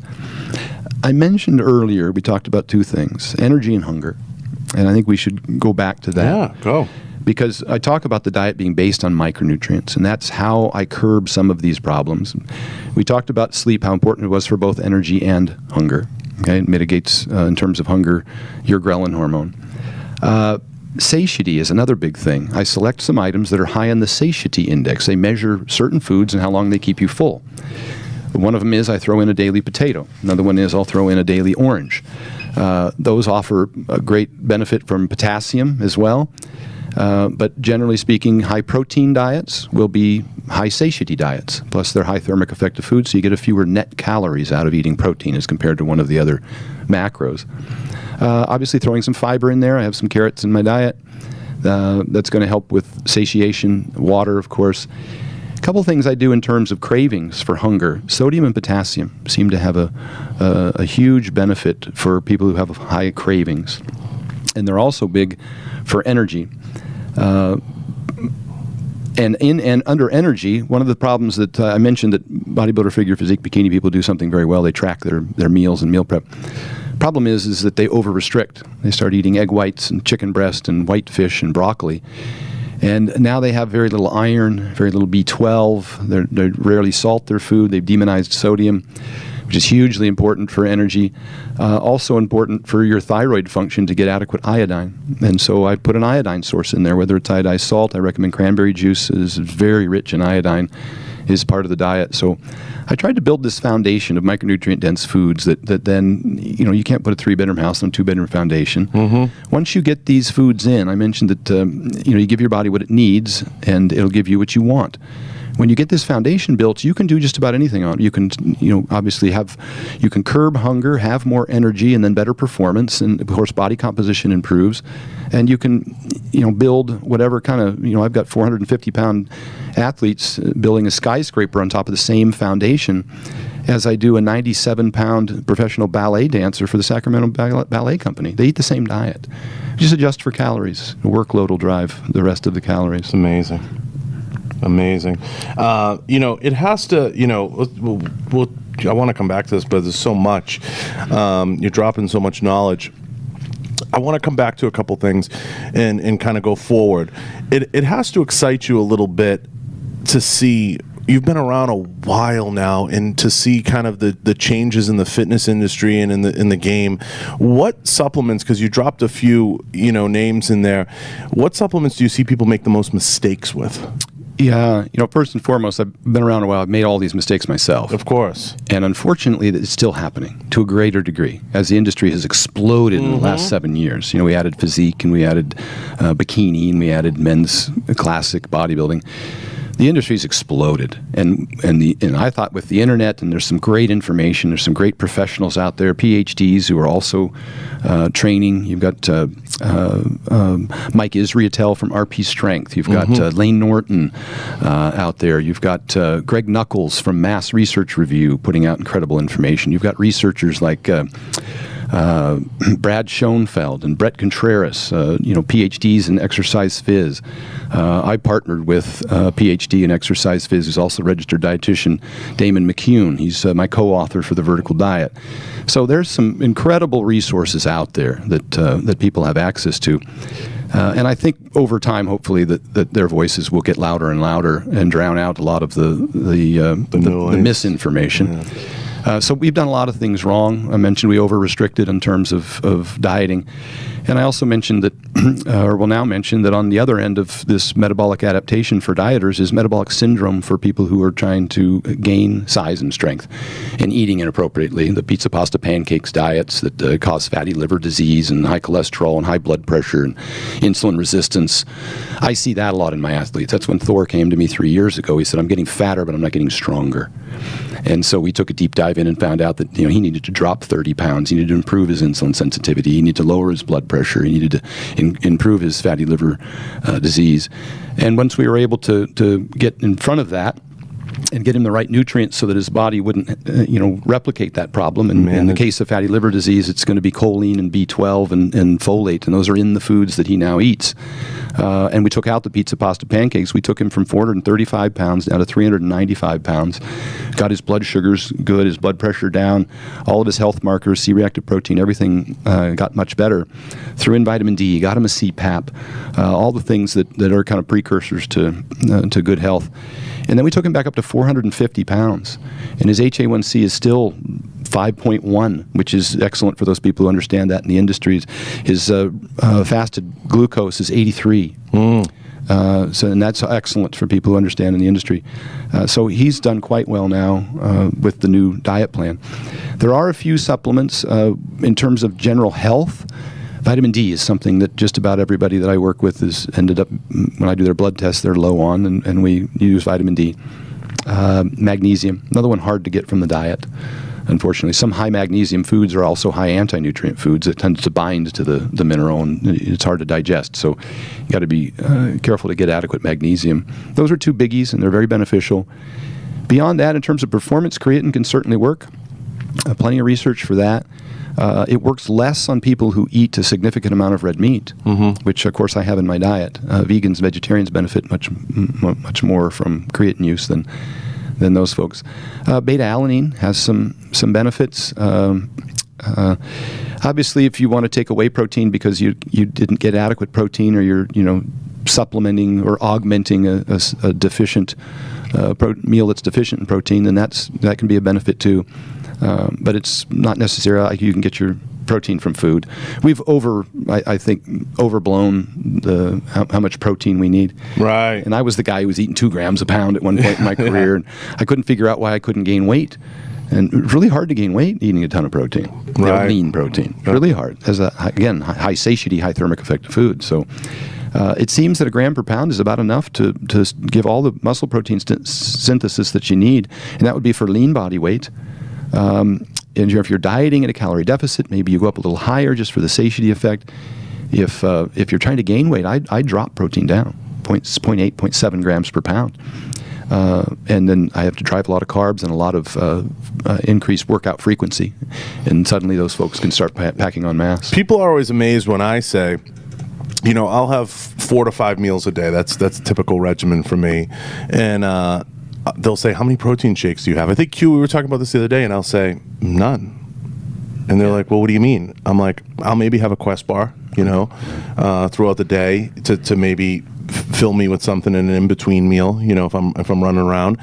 I mentioned earlier, we talked about two things, energy and hunger. And I think we should go back to that. Yeah, go. Because I talk about the diet being based on micronutrients, and that's how I curb some of these problems. We talked about sleep, how important it was for both energy and hunger. Okay, it mitigates, in terms of hunger, your ghrelin hormone. Satiety is another big thing. I select some items that are high on the satiety index. They measure certain foods and how long they keep you full. One of them is I throw in a daily potato. Another one is I'll throw in a daily orange. Those offer a great benefit from potassium as well. But generally speaking, high-protein diets will be high-satiety diets. Plus, they're high thermic effective foods, so you get a fewer net calories out of eating protein as compared to one of the other macros. Obviously, throwing some fiber in there. I have some carrots in my diet. That's going to help with satiation. Water, of course. A couple things I do in terms of cravings for hunger. Sodium and potassium seem to have a huge benefit for people who have high cravings. And they're also big for energy. And under energy, one of the problems that I mentioned that bodybuilder, figure, physique, bikini people do something very well. They track their meals and meal prep. Problem is that they over-restrict. They start eating egg whites and chicken breast and white fish and broccoli. And now they have very little iron, very little B12. They rarely salt their food. They've demonized sodium, which is hugely important for energy. Also important for your thyroid function to get adequate iodine. And so I put an iodine source in there, whether it's iodized salt. I recommend cranberry juice. Is very rich in iodine, is part of the diet. So I tried to build this foundation of micronutrient-dense foods that then, you can't put a 3-bedroom house on a 2-bedroom foundation. Once you get these foods in, I mentioned that, you give your body what it needs, and it'll give you what you want. When you get this foundation built, you can do just about anything on it. You can, obviously you can curb hunger, have more energy, and then better performance, and of course body composition improves. And you can, build whatever kind of, I've got 450-pound athletes building a skyscraper on top of the same foundation as I do a 97-pound professional ballet dancer for the Sacramento Ballet Company. They eat the same diet. Just adjust for calories. The workload will drive the rest of the calories. It's amazing. It has to, I want to come back to this, but there's so much. You're dropping so much knowledge. I want to come back to a couple things and kind of go forward. It has to excite you a little bit to see, you've been around a while now, and to see kind of the changes in the fitness industry and in the game. What supplements, because you dropped a few names in there, what supplements do you see people make the most mistakes with? Yeah, first and foremost, I've been around a while. I've made all these mistakes myself. Of course. And unfortunately, it's still happening to a greater degree as the industry has exploded in the last 7 years. We added physique, and we added bikini, and we added men's classic bodybuilding. The industry's exploded, and I thought with the internet, and there's some great information, there's some great professionals out there, PhDs who are also training. You've got Mike Israetel from RP Strength. You've got Lane Norton out there. You've got Greg Knuckles from Mass Research Review putting out incredible information. You've got researchers like Brad Schoenfeld and Brett Contreras, PhDs in exercise phys. I partnered with a PhD in exercise phys who's also a registered dietitian, Damon McCune. He's my co-author for The Vertical Diet. So there's some incredible resources out there that people have access to. And I think over time, hopefully, that their voices will get louder and louder and drown out a lot of the misinformation. Yeah. So we've done a lot of things wrong. I mentioned we over-restricted in terms of dieting. And I also mentioned that, or will now mention that on the other end of this metabolic adaptation for dieters is metabolic syndrome for people who are trying to gain size and strength and eating inappropriately. The pizza, pasta, pancakes diets that cause fatty liver disease and high cholesterol and high blood pressure and insulin resistance. I see that a lot in my athletes. That's when Thor came to me 3 years ago. He said, I'm getting fatter, but I'm not getting stronger. And so we took a deep dive in and found out that he needed to drop 30 pounds. He needed to improve his insulin sensitivity. He needed to lower his blood pressure. He needed to improve his fatty liver disease. And once we were able to get in front of that and get him the right nutrients so that his body wouldn't replicate that problem. And in the case of fatty liver disease, it's going to be choline and B12 and folate, and those are in the foods that he now eats. And we took out the pizza, pasta, pancakes. We took him from 435 pounds down to 395 pounds. Got his blood sugars good, his blood pressure down, all of his health markers, C-reactive protein, everything got much better. Threw in vitamin D, got him a CPAP, all the things that are kind of precursors to good health. And then we took him back up to 450 pounds. And his HA1C is still 5.1, which is excellent for those people who understand that in the industries. His fasted glucose is 83. And that's excellent for people who understand in the industry. So he's done quite well now with the new diet plan. There are a few supplements in terms of general health. Vitamin D is something that just about everybody that I work with has ended up, when I do their blood tests, they're low on, and we use vitamin D. Magnesium, another one hard to get from the diet, unfortunately. Some high magnesium foods are also high anti-nutrient foods. It tends to bind to the mineral, and it's hard to digest. So you got to be careful to get adequate magnesium. Those are two biggies, and they're very beneficial. Beyond that, in terms of performance, creatine can certainly work. Plenty of research for that. It works less on people who eat a significant amount of red meat, which, of course, I have in my diet. Vegans, vegetarians benefit much more from creatine use than those folks. Beta-alanine has some benefits. Obviously, if you want to take away protein because you didn't get adequate protein, or you're supplementing or augmenting a deficient meal that's deficient in protein, then that can be a benefit too. But it's not necessary. You can get your protein from food. We've I think, overblown how much protein we need. Right. And I was the guy who was eating 2 grams a pound at one point in my career, and I couldn't figure out why I couldn't gain weight. And it's really hard to gain weight eating a ton of protein. Right. Lean protein. Really hard. As high satiety, high thermic effect food. So it seems that a gram per pound is about enough to give all the muscle protein synthesis that you need, and that would be for lean body weight. And if you're dieting at a calorie deficit, maybe you go up a little higher just for the satiety effect. If you're trying to gain weight, I drop protein down, 0.8, 0.7 grams per pound. And then I have to drive a lot of carbs and a lot of increased workout frequency. And suddenly those folks can start packing on mass. People are always amazed when I say, I'll have 4 to 5 meals a day. That's a typical regimen for me. And they'll say, how many protein shakes do you have? I think, we were talking about this the other day, and I'll say, none. And they're like, well, what do you mean? I'm like, I'll maybe have a Quest bar, throughout the day to maybe fill me with something in an in-between meal, if I'm running around.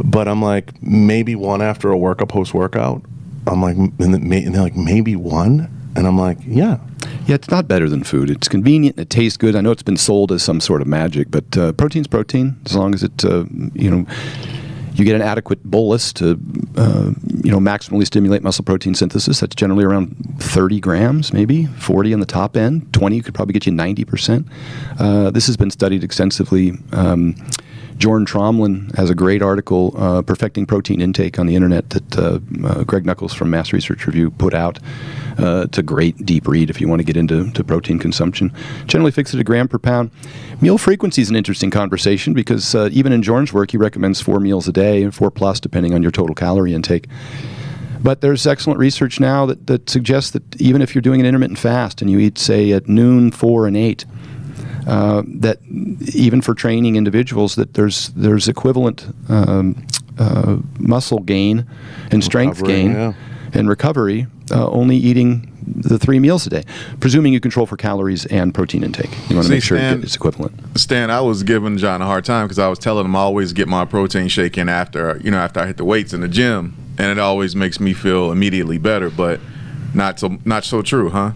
But I'm like, maybe one after a post-workout. I'm like, and they're like, maybe one? And I'm like, yeah. Yeah, it's not better than food. It's convenient and it tastes good. I know it's been sold as some sort of magic, but protein's protein, as long as it, you get an adequate bolus to, maximally stimulate muscle protein synthesis. That's generally around 30 grams, maybe 40 on the top end. 20 could probably get you 90%. This has been studied extensively. Jorn Tromlin has a great article, Perfecting Protein Intake, on the internet that Greg Nuckols from Mass Research Review put out. It's a great deep read if you want to get into protein consumption. Generally fixed at a gram per pound. Meal frequency is an interesting conversation because even in Jorn's work, he recommends 4 meals a day, 4 plus, depending on your total calorie intake. But there's excellent research now that suggests that even if you're doing an intermittent fast and you eat, say, at noon, 4, and 8, that even for training individuals, that there's equivalent muscle gain and strength gain and recovery only eating the 3 meals a day, presuming you control for calories and protein intake. You want to make sure it's equivalent. Stan, I was giving John a hard time because I was telling him I always get my protein shake in after I hit the weights in the gym, and it always makes me feel immediately better. But not so true, huh?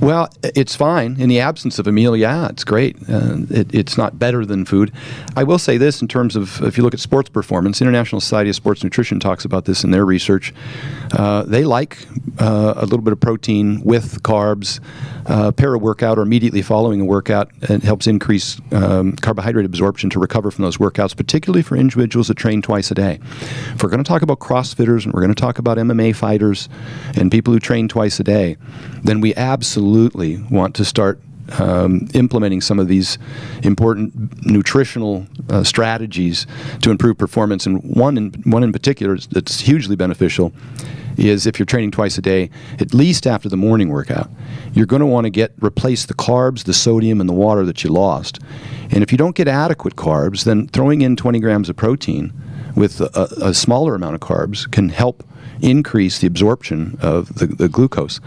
Well, it's fine. In the absence of a meal, yeah, it's great. It's not better than food. I will say this in terms of, if you look at sports performance, International Society of Sports Nutrition talks about this in their research. They like a little bit of protein with carbs, pair a workout or immediately following a workout. It helps increase carbohydrate absorption to recover from those workouts, particularly for individuals that train twice a day. If we're going to talk about CrossFitters and we're going to talk about MMA fighters and people who train twice a day, then we absolutely want to start implementing some of these important nutritional strategies to improve performance. And one in particular that's hugely beneficial is if you're training twice a day, at least after the morning workout, you're going to want to replace the carbs, the sodium, and the water that you lost. And if you don't get adequate carbs, then throwing in 20 grams of protein with a smaller amount of carbs can help increase the absorption of the glucose.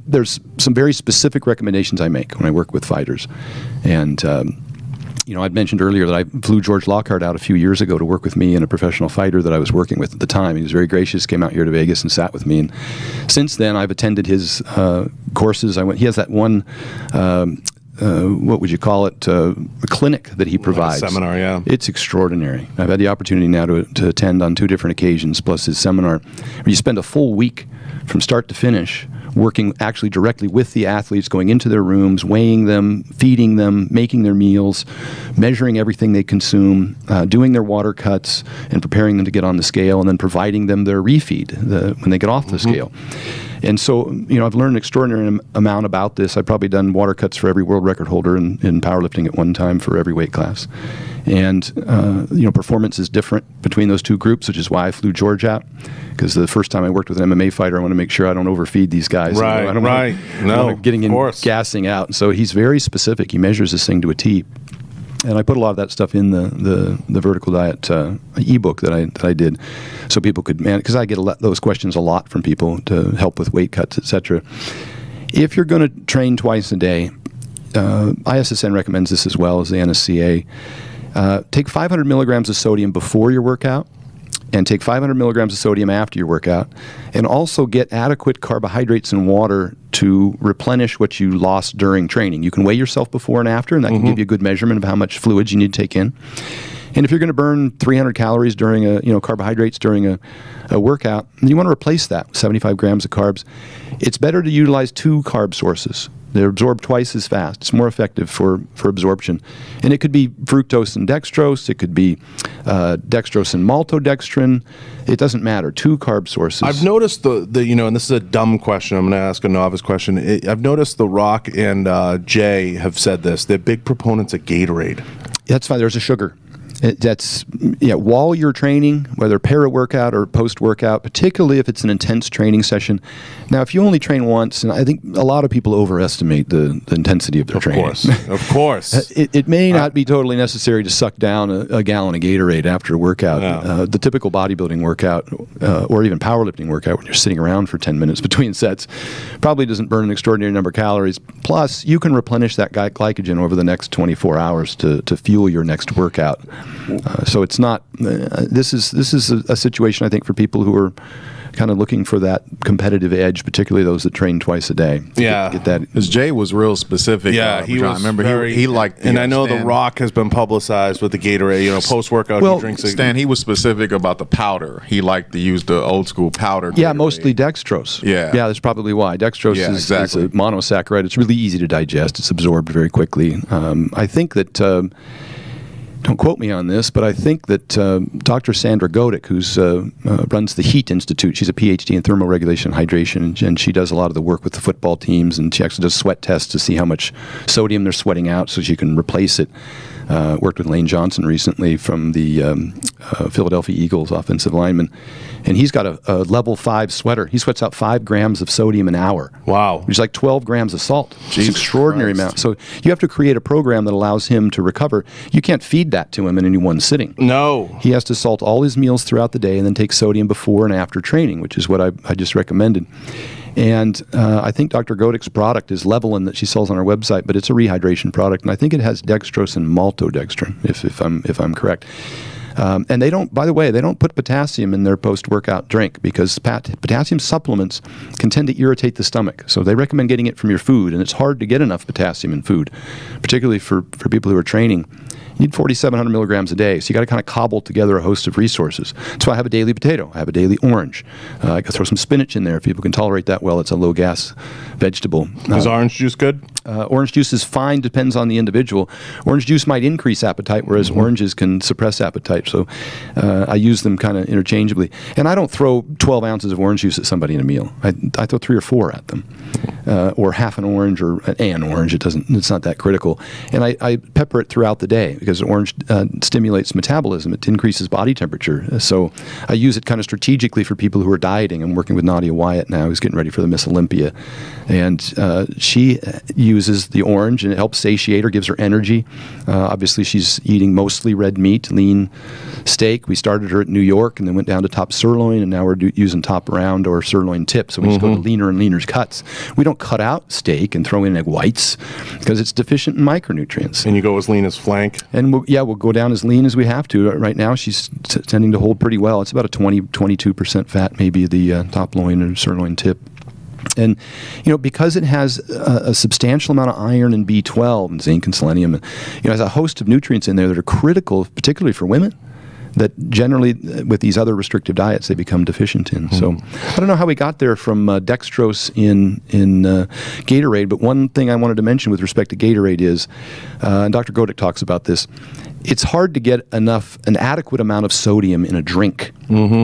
There's some very specific recommendations I make when I work with fighters. And, I'd mentioned earlier that I flew George Lockhart out a few years ago to work with me and a professional fighter that I was working with at the time. He was very gracious, came out here to Vegas and sat with me. And since then, I've attended his courses. He has that one, what would you call it, a clinic that he provides. Like a seminar, yeah. It's extraordinary. I've had the opportunity now to attend on 2 different occasions, plus his seminar, where you spend a full week from start to finish working actually directly with the athletes, going into their rooms, weighing them, feeding them, making their meals, measuring everything they consume, doing their water cuts, and preparing them to get on the scale, and then providing them their refeed when they get off the scale. And so, I've learned an extraordinary amount about this. I've probably done water cuts for every world record holder in powerlifting at one time for every weight class. And, performance is different between those 2 groups, which is why I flew George out. Because the first time I worked with an MMA fighter, I want to make sure I don't overfeed these guys. Right, I don't want getting in, gassing out. So he's very specific. He measures this thing to a T. And I put a lot of that stuff in the Vertical Diet ebook that I did, so people could because I get those questions a lot from people to help with weight cuts, etc. If you're going to train twice a day, ISSN recommends this as well as the NSCA. Take 500 milligrams of sodium before your workout, and take 500 milligrams of sodium after your workout, and also get adequate carbohydrates and water to replenish what you lost during training. You can weigh yourself before and after, and that can give you a good measurement of how much fluids you need to take in. And if you're going to burn 300 calories during carbohydrates during a workout, you want to replace that with 75 grams of carbs. It's better to utilize 2 carb sources. They're absorbed twice as fast. It's more effective for absorption. And it could be fructose and dextrose. It could be dextrose and maltodextrin. It doesn't matter. 2 carb sources. I've noticed and this is a dumb question. I'm going to ask a novice question. I've noticed The Rock and Jay have said this. They're big proponents of Gatorade. That's fine. There's a sugar. While you're training, whether para-workout or post-workout, particularly if it's an intense training session. Now, if you only train once, and I think a lot of people overestimate the intensity of their training. Of course. It may not be totally necessary to suck down a gallon of Gatorade after a workout. Yeah. The typical bodybuilding workout, or even powerlifting workout, when you're sitting around for 10 minutes between sets, probably doesn't burn an extraordinary number of calories. Plus, you can replenish that glycogen over the next 24 hours to fuel your next workout. So it's not. This is a situation, I think, for people who are kind of looking for that competitive edge, particularly those that train twice a day. Get that. Because Jay was real specific. Yeah, he was. I remember very, he liked. And I know Stan, The Rock has been publicized with the Gatorade. Post workout, he drinks it. Stan, he was specific about the powder. He liked to use the old school powder. Yeah, Gatorade. Mostly dextrose. Yeah, that's probably why. Dextrose is a monosaccharide. It's really easy to digest. It's absorbed very quickly. I think that. Don't quote me on this, but I think that Dr. Sandra Godick, who's runs the HEAT Institute, she's a PhD in thermoregulation and hydration, and she does a lot of the work with the football teams, and she actually does sweat tests to see how much sodium they're sweating out so she can replace it. Worked with Lane Johnson recently from the Philadelphia Eagles offensive lineman, and he's got a level 5 sweater. He sweats out 5 grams of sodium an hour. Wow. Which is like 12 grams of salt. Jesus it's an extraordinary Christ. amount. So you have to create a program that allows him to recover. You can't feed that to him in any one sitting. No. He has to salt all his meals throughout the day and then take sodium before and after training, which is what I just recommended. And I think Dr. Godick's product is Levelin that she sells on her website, but it's a rehydration product, and I think it has dextrose and maltodextrin, if I'm correct. And they don't, by the way, they don't put potassium in their post-workout drink because potassium supplements can tend to irritate the stomach. So they recommend getting it from your food, and it's hard to get enough potassium in food, particularly for people who are training. You need 4,700 milligrams a day, so you got to kind of cobble together a host of resources. That's why I have a daily potato. I have a daily orange. I can throw some spinach in there if people can tolerate that well. It's a low-gas vegetable. Is orange juice good? Orange juice is fine, depends on the individual. Orange juice might increase appetite, whereas oranges can suppress appetite. So I use them kind of interchangeably. And I don't throw 12 ounces of orange juice at somebody in a meal. I throw 3 or 4 at them, or half an orange or an orange. It's not that critical. And I pepper it throughout the day because orange stimulates metabolism. It increases body temperature. So I use it kind of strategically for people who are dieting. I'm working with Nadia Wyatt now, who's getting ready for the Miss Olympia. And she uses the orange, and it helps satiate her, gives her energy. Obviously, she's eating mostly red meat, lean steak. We started her at New York and then went down to top sirloin, and now we're using top round or sirloin tip. So we just go to leaner and leaner cuts. We don't cut out steak and throw in egg whites because it's deficient in micronutrients. And you go as lean as flank? And we'll go down as lean as we have to. Right now, she's tending to hold pretty well. It's about a 22% fat, maybe the top loin or sirloin tip. And, because it has a substantial amount of iron and B12 and zinc and selenium, and, has a host of nutrients in there that are critical, particularly for women, that generally, with these other restrictive diets, they become deficient in. So I don't know how we got there from dextrose in Gatorade, but one thing I wanted to mention with respect to Gatorade is, and Dr. Godick talks about this, it's hard to get an adequate amount of sodium in a drink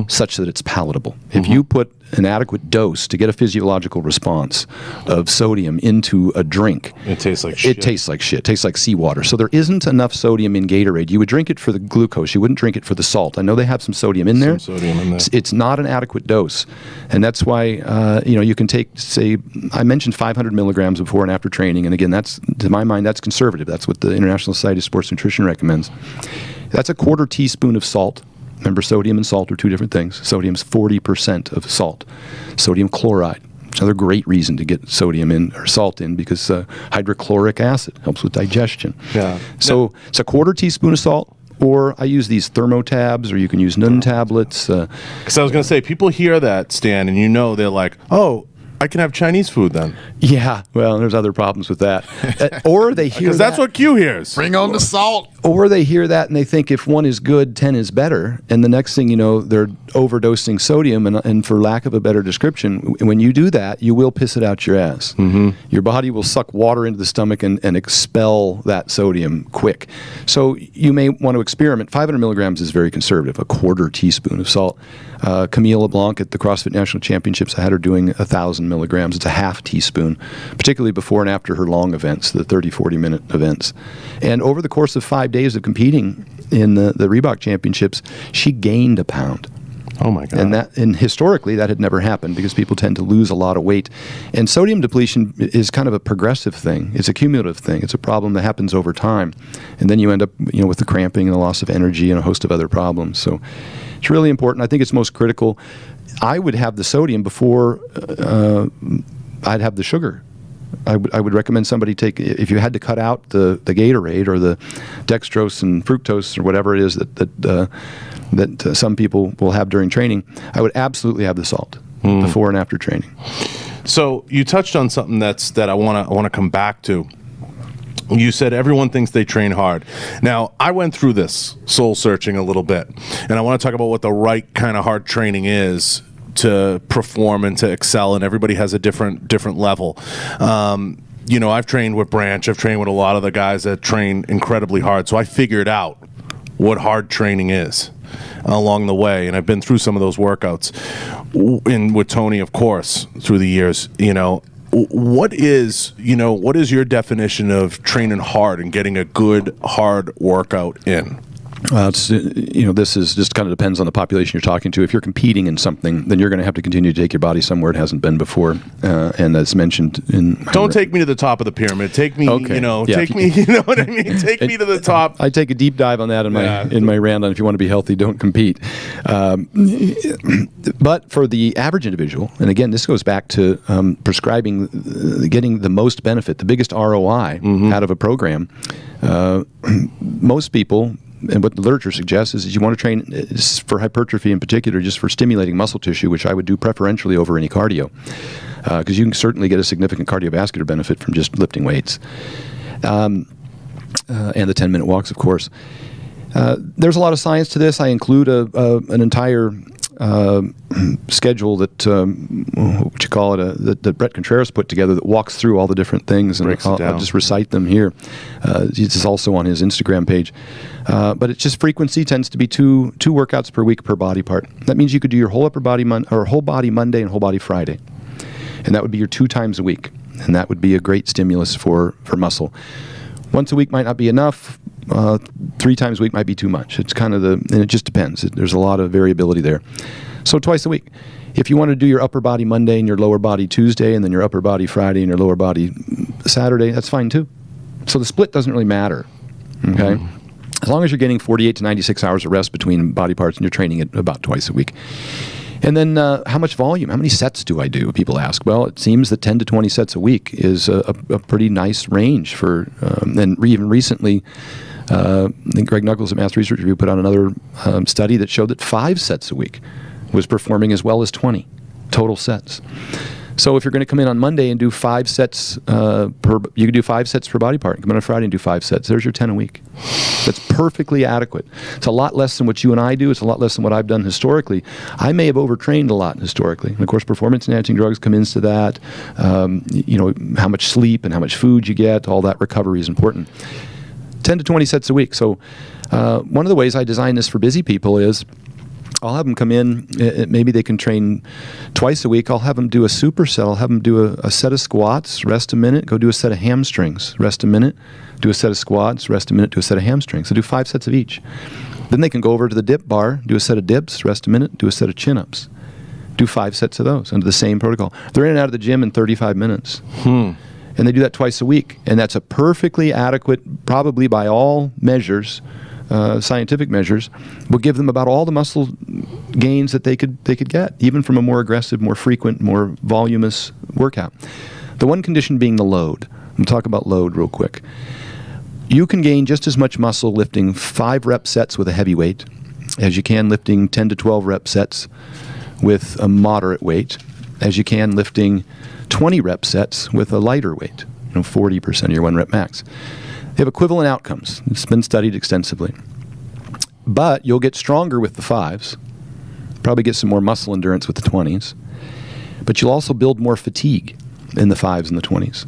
such that it's palatable. If you put an adequate dose to get a physiological response of sodium into a drink, it tastes like shit. It tastes like shit. It tastes like seawater. So there isn't enough sodium in Gatorade. You would drink it for the glucose. You wouldn't drink it for the salt. I know they have some sodium in there. It's not an adequate dose. And that's why, you can take, say, I mentioned 500 milligrams before and after training. And again, that's, to my mind, that's conservative. That's what the International Society of Sports Nutrition recommends. That's a 1/4 teaspoon of salt. Remember, sodium and salt are two different things. Sodium's 40% of salt. Sodium chloride. It's another great reason to get sodium in or salt in because hydrochloric acid helps with digestion. Yeah. So it's a 1/4 teaspoon of salt, or I use these thermotabs, or you can use Nun tablets. Because I was going to say, people hear that, Stan, and they're like, oh, I can have Chinese food then. Yeah, well, there's other problems with that. Or they hear Because that's what Q hears. Bring on the salt. Or they hear that and they think if one is good, 10 is better. And the next thing you know, they're overdosing sodium. And for lack of a better description, when you do that, you will piss it out your ass. Your body will suck water into the stomach and expel that sodium quick. So you may want to experiment. 500 milligrams is very conservative, a 1/4 teaspoon of salt. Camille LeBlanc at the CrossFit National Championships, I had her doing 1,000 milligrams. It's a 1/2 teaspoon, particularly before and after her long events, the 30, 40-minute events. And over the course of 5 days of competing in the Reebok Championships, she gained a pound. Oh my God. And historically that had never happened because people tend to lose a lot of weight. And sodium depletion is kind of a progressive thing. It's a cumulative thing. It's a problem that happens over time. And then you end up, with the cramping and the loss of energy and a host of other problems. So it's really important. I think it's most critical. I would have the sodium before I'd have the sugar. I would recommend somebody take, if you had to cut out the Gatorade or the dextrose and fructose or whatever it is that some people will have during training, I would absolutely have the salt before and after training. So you touched on something that I want to come back to. You said everyone thinks they train hard. Now, I went through this soul searching a little bit, and I want to talk about what the right kind of hard training is to perform and to excel, and everybody has a different level. You know, I've trained with Branch. I've trained with a lot of the guys that train incredibly hard, so I figured out what hard training is along the way, and I've been through some of those workouts with Tony, of course, through the years. You know, what is your definition of training hard and getting a good hard workout in? This is just kind of depends on the population you're talking to. If you're competing in something, then you're going to have to continue to take your body somewhere it hasn't been before. And as mentioned don't take me to the top of the pyramid. Take me, okay. you know what I mean? Take me to the top. I take a deep dive on that in my rant on if you want to be healthy, don't compete. But for the average individual, and again, this goes back to prescribing, getting the most benefit, the biggest ROI out of a program. Most people, and what the literature suggests, is that you want to train for hypertrophy in particular, just for stimulating muscle tissue, which I would do preferentially over any cardio, because you can certainly get a significant cardiovascular benefit from just lifting weights. And the 10-minute walks, of course. There's a lot of science to this. I include an entire schedule that that Brett Contreras put together that walks through all the different things, and I'll just recite them here. It's also on his Instagram page. But it's just frequency tends to be two workouts per week per body part. That means you could do your whole upper body whole body Monday and whole body Friday, and that would be your 2 times a week, and that would be a great stimulus for muscle. Once a week might not be enough. 3 times a week might be too much. It's kind of and it just depends. There's a lot of variability there. So twice a week. If you want to do your upper body Monday and your lower body Tuesday, and then your upper body Friday and your lower body Saturday, that's fine too. So the split doesn't really matter. Okay? As long as you're getting 48 to 96 hours of rest between body parts and you're training it about twice a week. And then how much volume? How many sets do I do? People ask. Well, it seems that 10 to 20 sets a week is a pretty nice range for, and even recently, I think Greg Knuckles at Mass Research Review put out another study that showed that 5 sets a week was performing as well as 20 total sets. So if you're going to come in on Monday and do 5 sets you can do 5 sets per body part. Come in on Friday and do 5 sets. There's your 10 a week. That's perfectly adequate. It's a lot less than what you and I do. It's a lot less than what I've done historically. I may have overtrained a lot historically. And of course, performance-enhancing drugs come into that. How much sleep and how much food you get, all that recovery is important. 10 to 20 sets a week. So one of the ways I design this for busy people is I'll have them come in, maybe they can train twice a week. I'll have them do a superset. I'll have them do a set of squats, rest a minute, go do a set of hamstrings, rest a minute, do a set of squats, rest a minute, do a set of hamstrings. So do 5 sets of each. Then they can go over to the dip bar, do a set of dips, rest a minute, do a set of chin-ups. Do 5 sets of those under the same protocol. They're in and out of the gym in 35 minutes. And they do that twice a week. And that's a perfectly adequate, probably by all measures, scientific measures, will give them about all the muscle gains that they could get, even from a more aggressive, more frequent, more voluminous workout. The one condition being the load. I'm going to talk about load real quick. You can gain just as much muscle lifting 5 rep sets with a heavy weight as you can lifting 10 to 12 rep sets with a moderate weight, as you can lifting 20 rep sets with a lighter weight, 40% of your 1 rep max. They have equivalent outcomes. It's been studied extensively. But you'll get stronger with the 5s, probably get some more muscle endurance with the 20s, but you'll also build more fatigue in the 5s and the 20s.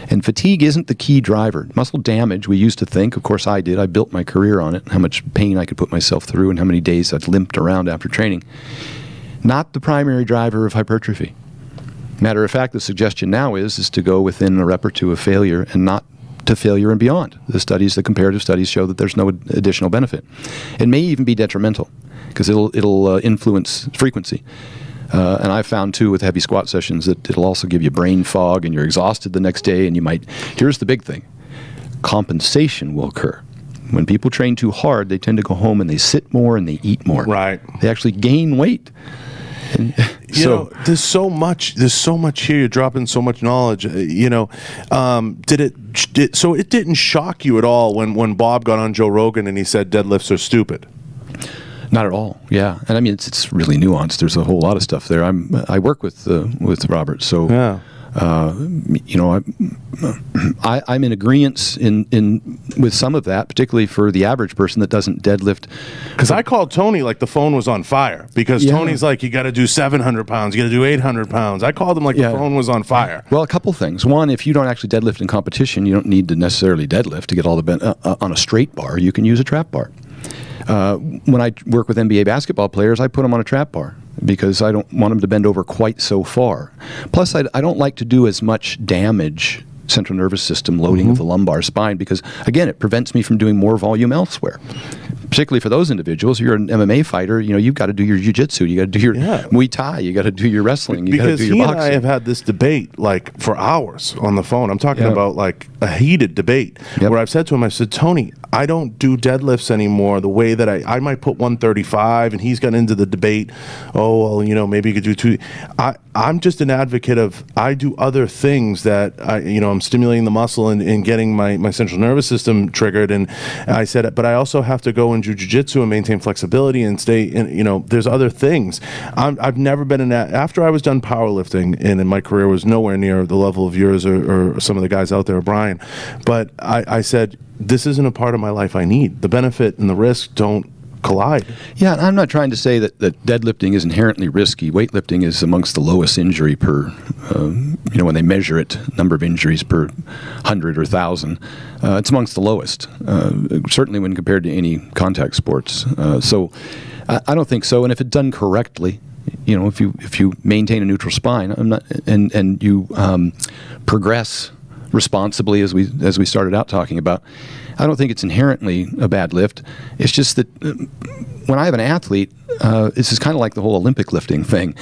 And fatigue isn't the key driver. Muscle damage, we used to think, of course I did, I built my career on it, how much pain I could put myself through and how many days I'd limped around after training. Not the primary driver of hypertrophy. Matter of fact, the suggestion now is to go within a rep or 2 of failure and not to failure and beyond. The comparative studies show that there's no additional benefit. It may even be detrimental because it'll influence frequency. And I've found too with heavy squat sessions that it'll also give you brain fog and you're exhausted the next day and here's the big thing, compensation will occur. When people train too hard, they tend to go home and they sit more and they eat more. Right. They actually gain weight. there's so much here. You're dropping so much knowledge. So it didn't shock you at all when Bob got on Joe Rogan and he said deadlifts are stupid? Not at all. Yeah, and I mean it's really nuanced. There's a whole lot of stuff there. I work with Robert, so yeah. I'm in agreement with some of that, particularly for the average person that doesn't deadlift. Because I called Tony like the phone was on fire. Because Tony's like, you got to do 700 pounds, you got to do 800 pounds. I called him like the phone was on fire. Well, a couple things. One, if you don't actually deadlift in competition, you don't need to necessarily deadlift to get all the on a straight bar. You can use a trap bar. When I work with NBA basketball players, I put them on a trap bar because I don't want them to bend over quite so far. Plus, I don't like to do as much damage, central nervous system loading of the lumbar spine, because, again, it prevents me from doing more volume elsewhere. Particularly for those individuals, you're an MMA fighter, you've got to do your jiu-jitsu, you got to do your Muay Thai, you got to do your wrestling, you got to do your boxing. Because he and I have had this debate like for hours on the phone. I'm talking about like a heated debate where I've said to him, I said, Tony, I don't do deadlifts anymore the way that I might put 135, and he's got into the debate, maybe you could do two. I'm just an advocate of, I do other things that I'm stimulating the muscle and getting my central nervous system triggered. And I said, but I also have to go and do jiu-jitsu and maintain flexibility and stay in, there's other things. I've never been after I was done powerlifting, and in my career was nowhere near the level of yours or some of the guys out there, Brian. But I said, this isn't a part of my life I need. The benefit and the risk don't collide. Yeah, and I'm not trying to say that deadlifting is inherently risky. Weightlifting is amongst the lowest injury per, when they measure it, number of injuries per 100 or 1,000. It's amongst the lowest, certainly when compared to any contact sports. So I don't think so. And if it's done correctly, if you maintain a neutral spine, and you progress responsibly, as we started out talking about, I don't think it's inherently a bad lift. It's just that when I have an athlete, this is kind of like the whole Olympic lifting thing.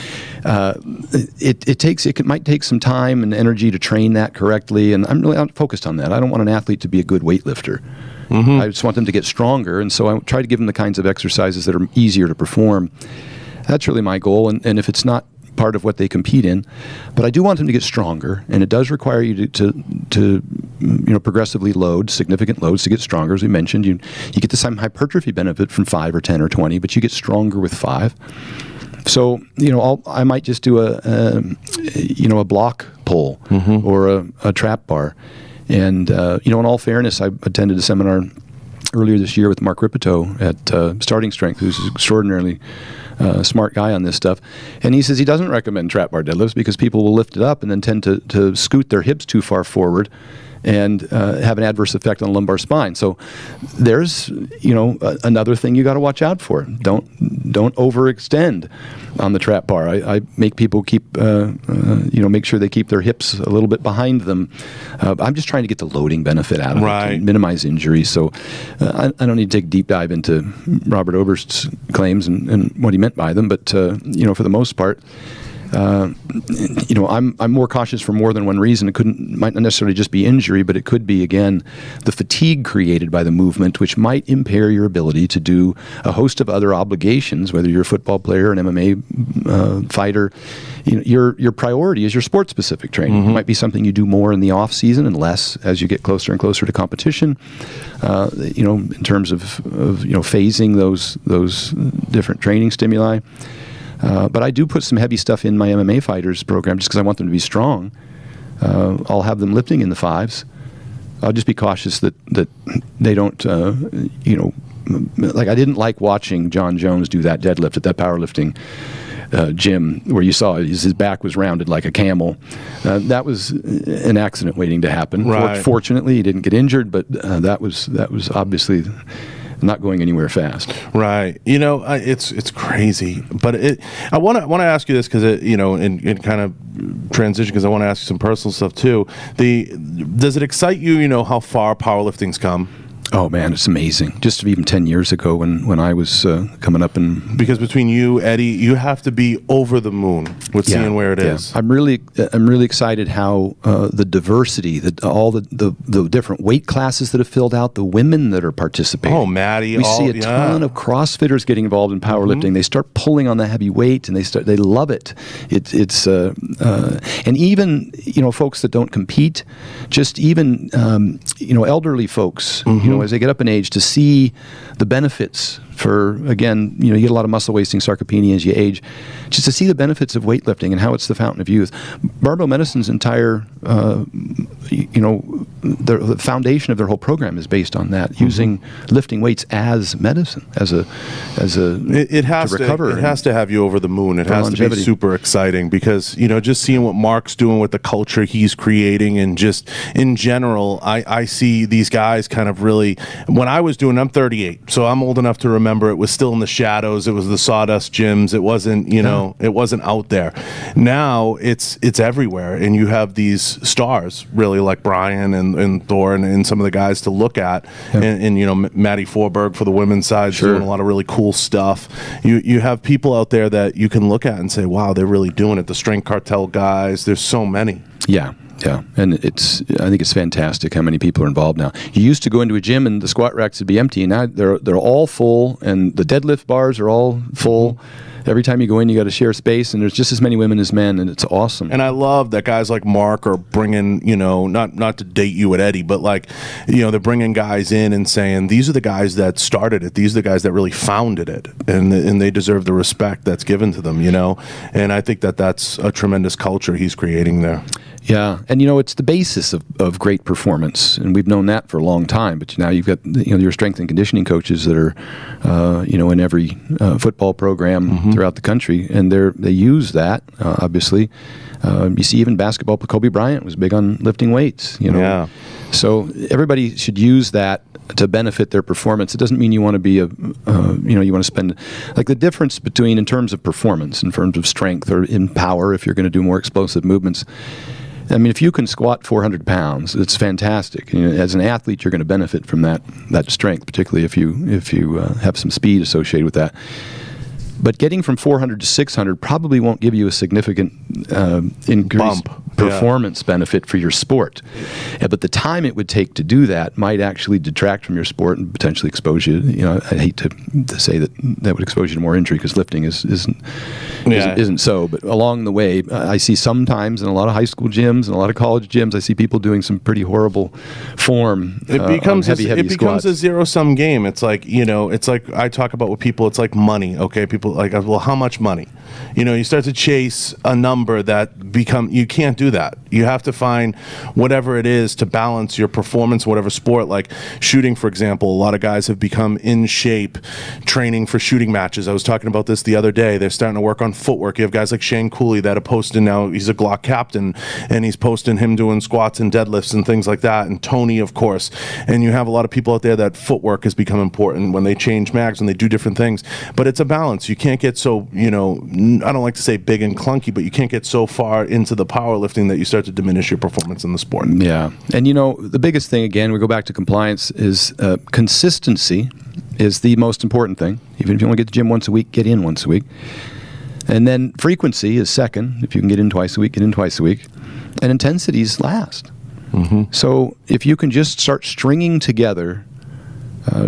It might take some time and energy to train that correctly, and I'm focused on that. I don't want an athlete to be a good weightlifter. I just want them to get stronger, and so I try to give them the kinds of exercises that are easier to perform. That's really my goal, and if it's not part of what they compete in, but I do want them to get stronger, and it does require you to progressively load significant loads to get stronger. As we mentioned, you get the same hypertrophy benefit from 5 or 10 or 20, but you get stronger with 5. So I might just do a block pull or a trap bar, and in all fairness, I attended a seminar earlier this year with Mark Ripito at Starting Strength, who's extraordinarily smart guy on this stuff, and he says he doesn't recommend trap bar deadlifts because people will lift it up and then tend to scoot their hips too far forward and have an adverse effect on the lumbar spine. So there's another thing you got to watch out for. Don't overextend on the trap bar. I make people keep make sure they keep their hips a little bit behind them. I'm just trying to get the loading benefit out of it and minimize injuries. So I don't need to take a deep dive into Robert Oberst's claims and what he meant by them, but for the most part, I'm more cautious for more than one reason. Might not necessarily just be injury, but it could be, again, the fatigue created by the movement, which might impair your ability to do a host of other obligations, whether you're a football player, an MMA fighter. Your priority is your sport-specific training. It might be something you do more in the off-season and less as you get closer and closer to competition, in terms of phasing those different training stimuli. But I do put some heavy stuff in my MMA fighters program just because I want them to be strong. I'll have them lifting in the 5s. I'll just be cautious that they don't, like I didn't like watching John Jones do that deadlift at that powerlifting gym where you saw his back was rounded like a camel. That was an accident waiting to happen. Fortunately, he didn't get injured, but that was obviously not going anywhere fast. Right. It's crazy. But I want to ask you this because in kind of transition, because I want to ask you some personal stuff too. Does it excite you? How far powerlifting's come? Oh man, it's amazing. Just even 10 years ago when I was coming up and Because between you, Eddie, you have to be over the moon with seeing where it is. I'm really excited how the diversity, that all the different weight classes that have filled out, the women that are participating. Oh, Maddie, we see a ton of CrossFitters getting involved in powerlifting. They start pulling on the heavy weight, and they love it. It's and even folks that don't compete, just even elderly folks, as they get up in age, to see the benefits for, again, you get a lot of muscle wasting, sarcopenia as you age, just to see the benefits of weightlifting and how it's the fountain of youth. Barbell Medicine's entire, the foundation of their whole program is based on that, using lifting weights as medicine, it has to have you over the moon. It has to be super exciting because, just seeing what Mark's doing with the culture he's creating, and just in general, I see these guys kind of really, when I was doing, I'm 38, so I'm old enough to remember it was still in the shadows. It was the sawdust gyms. It wasn't, it wasn't out there. Now it's everywhere, and you have these stars really like Brian and Thor and some of the guys to look at, and Maddie Forberg for the women's side doing a lot of really cool stuff. You have people out there that you can look at and say, wow, they're really doing it. The Strength Cartel guys, there's so many. Yeah, and I think it's fantastic how many people are involved now. You used to go into a gym and the squat racks would be empty, and now they're all full, and the deadlift bars are all full. Every time you go in, you got to share space, and there's just as many women as men, and it's awesome. And I love that guys like Mark are bringing, not to date you at Eddie, but they're bringing guys in and saying, these are the guys that started it. These are the guys that really founded it, and they deserve the respect that's given to them, And I think that's a tremendous culture he's creating there. Yeah, and it's the basis of great performance, and we've known that for a long time. But now you've got your strength and conditioning coaches that are in every football program throughout the country, and they use that obviously. You see even basketball. Kobe Bryant was big on lifting weights. Yeah. So everybody should use that to benefit their performance. It doesn't mean you want to be you want to spend, like, the difference between, in terms of performance, in terms of strength or in power, if you're going to do more explosive movements. I mean, if you can squat 400 pounds, it's fantastic. As an athlete, you're going to benefit from that strength, particularly if you have some speed associated with that. But getting from 400 to 600 probably won't give you a significant increased performance benefit for your sport. But the time it would take to do that might actually detract from your sport and potentially expose you. I hate to say that would expose you to more injury, because lifting isn't so. But along the way, I see sometimes in a lot of high school gyms and a lot of college gyms, I see people doing some pretty horrible form. It becomes heavy squats. a zero-sum game. It's like, it's like I talk about with people. It's like money. Okay, people like, well, how much money? You start to chase a number that you can't do that. You have to find whatever it is to balance your performance, whatever sport. Like shooting, for example, a lot of guys have become in shape training for shooting matches. I was talking about this the other day. They're starting to work on footwork. You have guys like Shane Cooley that are posting now. He's a Glock captain, and he's posting him doing squats and deadlifts and things like that. And Tony, of course. And you have a lot of people out there that footwork has become important when they change mags, when they do different things. But it's a balance. You can't get so, I don't like to say big and clunky, but you can't get so far into the powerlifting that you start to diminish your performance in the sport. Yeah. And the biggest thing, again, we go back to compliance, is consistency is the most important thing. Even if you only get to the gym once a week, get in once a week. And then frequency is second. If you can get in twice a week, get in twice a week. And intensity is last. So if you can just start stringing together,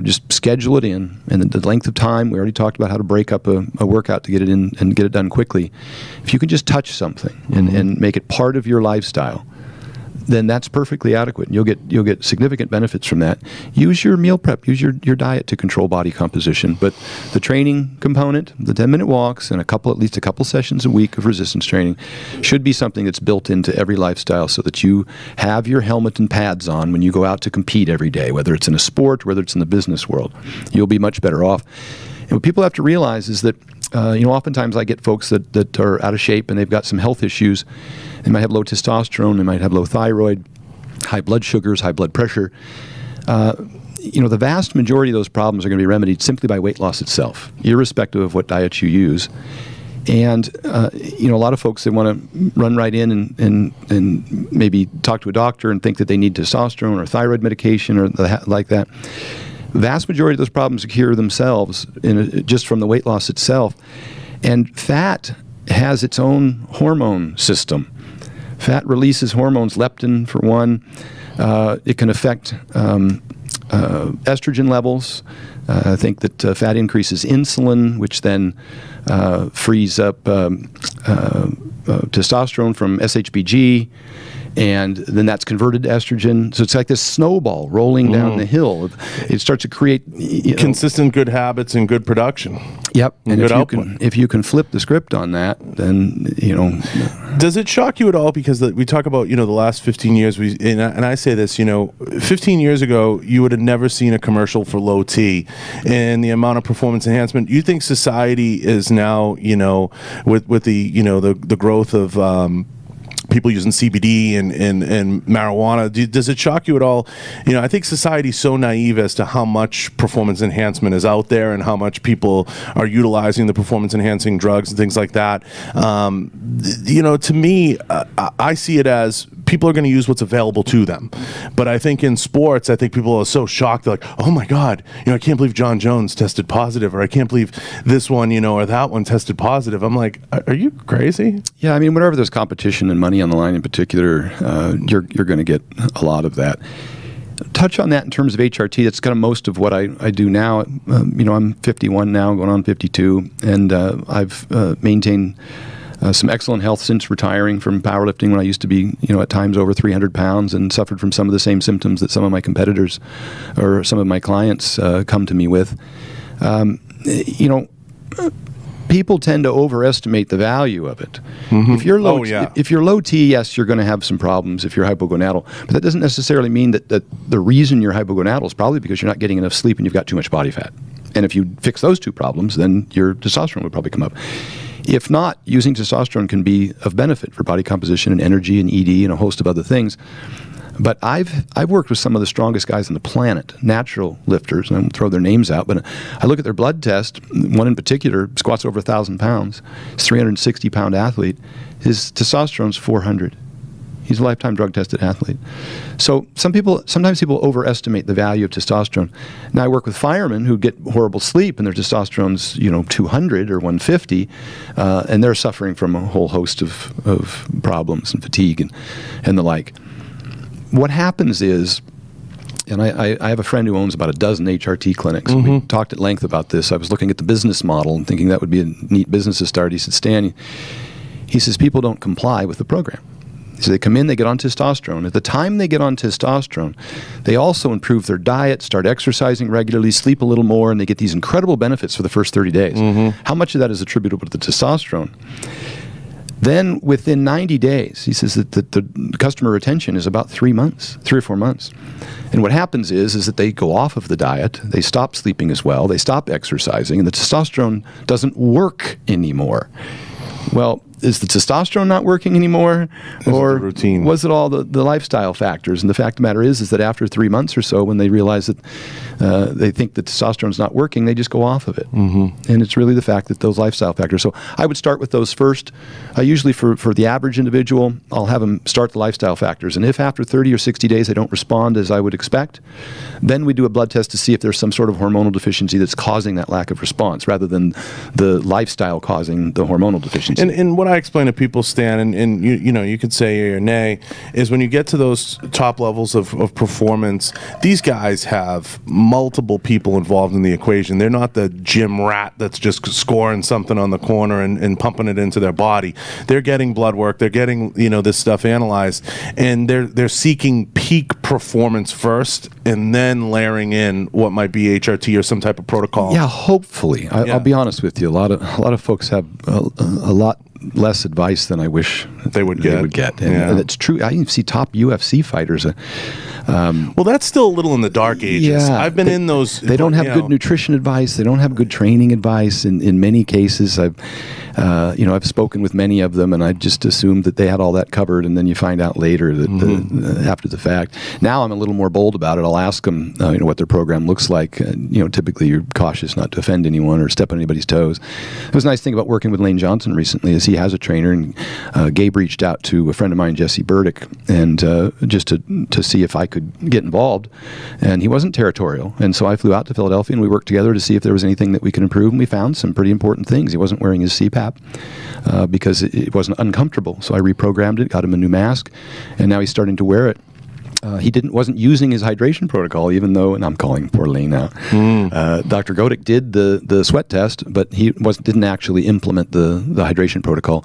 just schedule it in, and the length of time, we already talked about how to break up a workout to get it in and get it done quickly. If you can just touch something and make it part of your lifestyle, then that's perfectly adequate. You'll get significant benefits from that. Use your meal prep, use your diet to control body composition. But the training component, the 10-minute walks, and at least a couple sessions a week of resistance training should be something that's built into every lifestyle, so that you have your helmet and pads on when you go out to compete every day, whether it's in a sport, whether it's in the business world. You'll be much better off. And what people have to realize is that oftentimes I get folks that are out of shape and they've got some health issues. They might have low testosterone, they might have low thyroid, high blood sugars, high blood pressure. The vast majority of those problems are going to be remedied simply by weight loss itself, irrespective of what diet you use. And you know, a lot of folks, they want to run right in and maybe talk to a doctor and think that they need testosterone or thyroid medication or like that. Vast majority of those problems cure themselves just from the weight loss itself. And fat has its own hormone system. Fat releases hormones, leptin for one. It can affect estrogen levels. I think that fat increases insulin, which then frees up testosterone from SHBG, and then that's converted to estrogen. So it's like this snowball rolling down the hill. It starts to create consistent good habits and good production. Yep. And good output. if you can flip the script on that, then, you know. Does it shock you at all? Because we talk about, the last 15 years, and I say this, 15 years ago, you would have never seen a commercial for low T, and the amount of performance enhancement. You think society is now, with the, the growth of people using CBD and marijuana, does it shock you at all? I think society's so naive as to how much performance enhancement is out there and how much people are utilizing the performance enhancing drugs and things like that. To me, I see it as people are going to use what's available to them. But I think in sports, people are so shocked. They're like, oh my God, I can't believe John Jones tested positive, or I can't believe this one, or that one tested positive. I'm like, are you crazy? Yeah, I mean, whenever there's competition and money on the line in particular, you're going to get a lot of that. Touch on that in terms of HRT. That's kind of most of what I do now. I'm 51 now, going on 52, and I've maintained some excellent health since retiring from powerlifting when I used to be, at times over 300 pounds and suffered from some of the same symptoms that some of my competitors or some of my clients come to me with. People tend to overestimate the value of it. Mm-hmm. If you're low T, yes, you're going to have some problems if you're hypogonadal. But that doesn't necessarily mean that the reason you're hypogonadal is probably because you're not getting enough sleep and you've got too much body fat. And if you fix those two problems, then your testosterone would probably come up. If not, using testosterone can be of benefit for body composition and energy and ED and a host of other things. But I've worked with some of the strongest guys on the planet, natural lifters, and I won't throw their names out, but I look at their blood test. One in particular squats over 1,000 pounds. He's a 360-pound athlete. His testosterone's 400. He's a lifetime drug-tested athlete. So sometimes people overestimate the value of testosterone. Now I work with firemen who get horrible sleep and their testosterone's 200 or 150, and they're suffering from a whole host of problems and fatigue and the like. What happens is, and I have a friend who owns about a dozen HRT clinics. Mm-hmm. We talked at length about this. I was looking at the business model and thinking that would be a neat business to start. He said, Stan, he says, people don't comply with the program. So they come in, they get on testosterone. At the time they get on testosterone, they also improve their diet, start exercising regularly, sleep a little more, and they get these incredible benefits for the first 30 days. Mm-hmm. How much of that is attributable to the testosterone? Then within 90 days, he says that the customer retention is about 3 months, 3 or 4 months. And what happens is that they go off of the diet, they stop sleeping as well, they stop exercising, and the testosterone doesn't work anymore. Well, is the testosterone not working anymore, or was it all the lifestyle factors? And the fact of the matter is that after 3 months or so, when they realize that they think that testosterone's not working, they just go off of it. Mm-hmm. And it's really the fact that those lifestyle factors. So I would start with those first. Usually for the average individual, I'll have them start the lifestyle factors. And if after 30 or 60 days they don't respond as I would expect, then we do a blood test to see if there's some sort of hormonal deficiency that's causing that lack of response, rather than the lifestyle causing the hormonal deficiency. And what I explain to people, Stan, and you could say yay or nay, is when you get to those top levels of performance, these guys have multiple people involved in the equation. They're not the gym rat that's just scoring something on the corner and pumping it into their body. They're getting blood work. They're getting this stuff analyzed, and they're seeking peak performance first, and then layering in what might be HRT or some type of protocol. Yeah, hopefully. I'll be honest with you. A lot of folks have a lot less advice than I wish they would get. And it's true. I even see top UFC fighters. Well, that's still a little in the dark ages. Yeah, I've been in those. They don't have good nutrition advice. They don't have good training advice. In many cases, I've spoken with many of them, and I just assumed that they had all that covered. And then you find out later that after the fact. Now I'm a little more bold about it. I'll ask them, what their program looks like. Typically you're cautious not to offend anyone or step on anybody's toes. It was a nice thing about working with Lane Johnson recently is he has a trainer, and Gabe reached out to a friend of mine, Jesse Burdick, and just to see if I could get involved. And he wasn't territorial, and so I flew out to Philadelphia and we worked together to see if there was anything that we could improve, and we found some pretty important things. He wasn't wearing his CPAP because it wasn't uncomfortable, so I reprogrammed it, got him a new mask, and now he's starting to wear it. He wasn't using his hydration protocol, even though, and I'm calling poor Lane out. Dr. Godick did the sweat test, but he didn't actually implement the hydration protocol.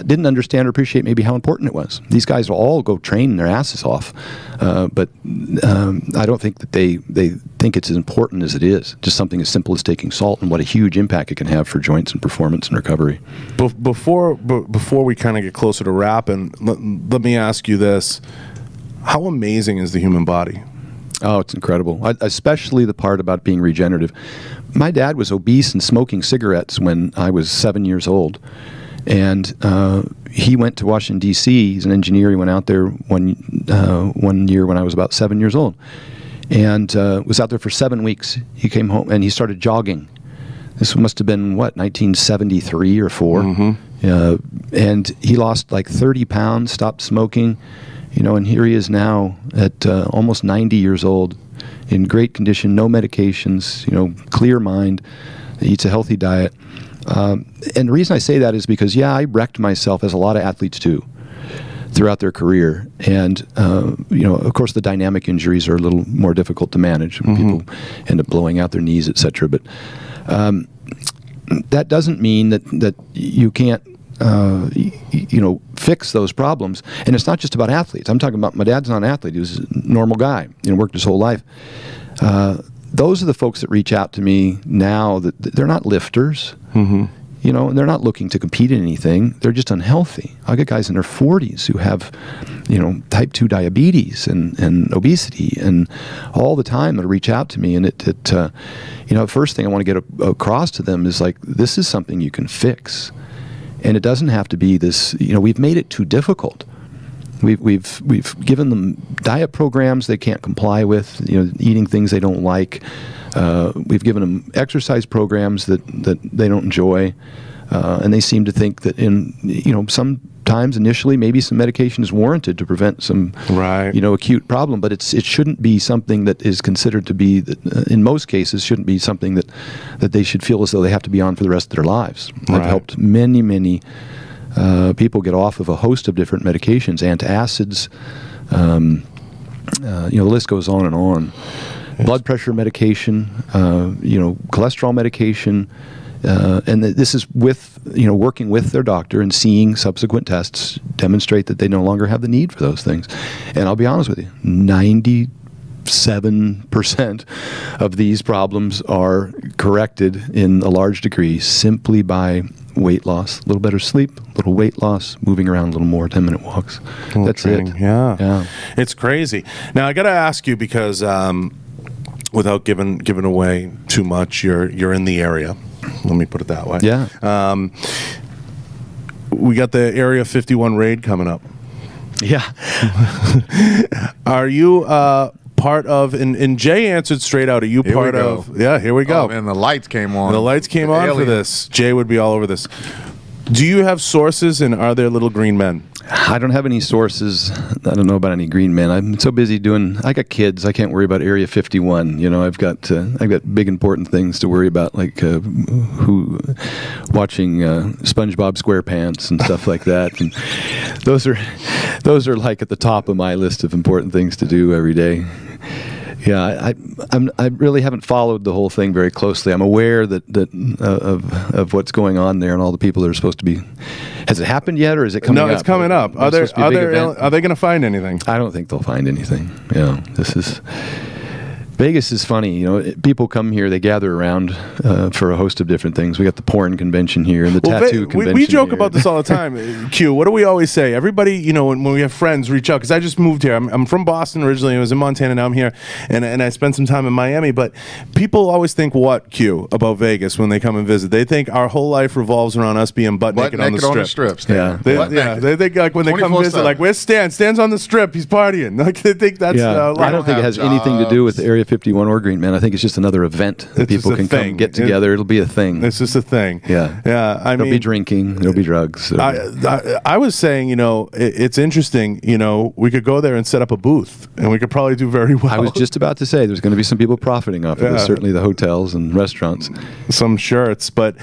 Didn't understand or appreciate maybe how important it was. These guys will all go train their asses off, but I don't think that they think it's as important as it is. Just something as simple as taking salt and what a huge impact it can have for joints and performance and recovery. Before we kind of get closer to wrapping, let me ask you this. How amazing is the human body? Oh, it's incredible, especially the part about being regenerative. My dad was obese and smoking cigarettes when I was 7 years old. And he went to Washington, D.C. He's an engineer. He went out there one year when I was about 7 years old. And was out there for 7 weeks. He came home and he started jogging. This must have been, 1973 or 4. And he lost like 30 pounds, stopped smoking. And here he is now at almost 90 years old, in great condition, no medications, clear mind, eats a healthy diet. And the reason I say that is because, I wrecked myself, as a lot of athletes do, throughout their career. And, of course, the dynamic injuries are a little more difficult to manage. People end up blowing out their knees, etc. But that doesn't mean that you can't fix those problems. And it's not just about athletes. I'm talking about, my dad's not an athlete. He was a normal guy, worked his whole life. Those are the folks that reach out to me now that they're not lifters, and they're not looking to compete in anything. They're just unhealthy. I get guys in their 40s who have, type 2 diabetes and obesity, and all the time they reach out to me. And the first thing I want to get across to them is like, this is something you can fix. And it doesn't have to be this, we've made it too difficult. We've given them diet programs they can't comply with, eating things they don't like. We've given them exercise programs that they don't enjoy. And they seem to think that sometimes initially maybe some medication is warranted to prevent some, acute problem. But it shouldn't be something that is considered to be, in most cases, shouldn't be something that they should feel as though they have to be on for the rest of their lives. I've helped many people get off of a host of different medications, antacids, the list goes on and on. Yes. Blood pressure medication, cholesterol medication, and this is with, working with their doctor and seeing subsequent tests demonstrate that they no longer have the need for those things. And I'll be honest with you, 97% of these problems are corrected in a large degree simply by weight loss, a little better sleep, a little weight loss, moving around a little more, 10-minute walks. That's training. It. Yeah. It's crazy. Now, I got to ask you, because without giving away too much, you're in the area. Let me put it that way. Yeah. We got the Area 51 raid coming up. Yeah. Are you part of, and Jay answered straight out, are you part of? Yeah, here we go. Oh, and the lights came on. The lights came on for this. Jay would be all over this. Do you have sources, and are there little green men? I don't have any sources. I don't know about any green men. I'm so busy I got kids. I can't worry about Area 51. I've got big important things to worry about, like watching SpongeBob SquarePants and stuff like that. And those are like at the top of my list of important things to do every day. Yeah, I really haven't followed the whole thing very closely. I'm aware of what's going on there and all the people that are supposed to be. Has it happened yet, or is it coming up? No, it's coming up. Are they going to find anything? I don't think they'll find anything. Yeah, Vegas is funny. People come here, they gather around for a host of different things. We got the porn convention here and the tattoo convention. We joke here. about this all the time. Q, what do we always say? Everybody, when we have friends reach out, because I just moved here. I'm from Boston originally. I was in Montana. Now I'm here, and I spent some time in Miami. But people always think what, Q, about Vegas when they come and visit? They think our whole life revolves around us being butt naked on the strip. Yeah. They think like when they come visit, like, where's Stan? Stan's on the strip. He's partying. Like they think that's. I don't think it has anything to do with Area 51 or Green Man. I think it's just another event that people can come get together. It'll be a thing. It's just a thing. Yeah. There'll be drinking. There'll be drugs. I was saying, it's interesting. We could go there and set up a booth, and we could probably do very well. I was just about to say there's going to be some people profiting off of this. Certainly the hotels and restaurants. Some shirts, but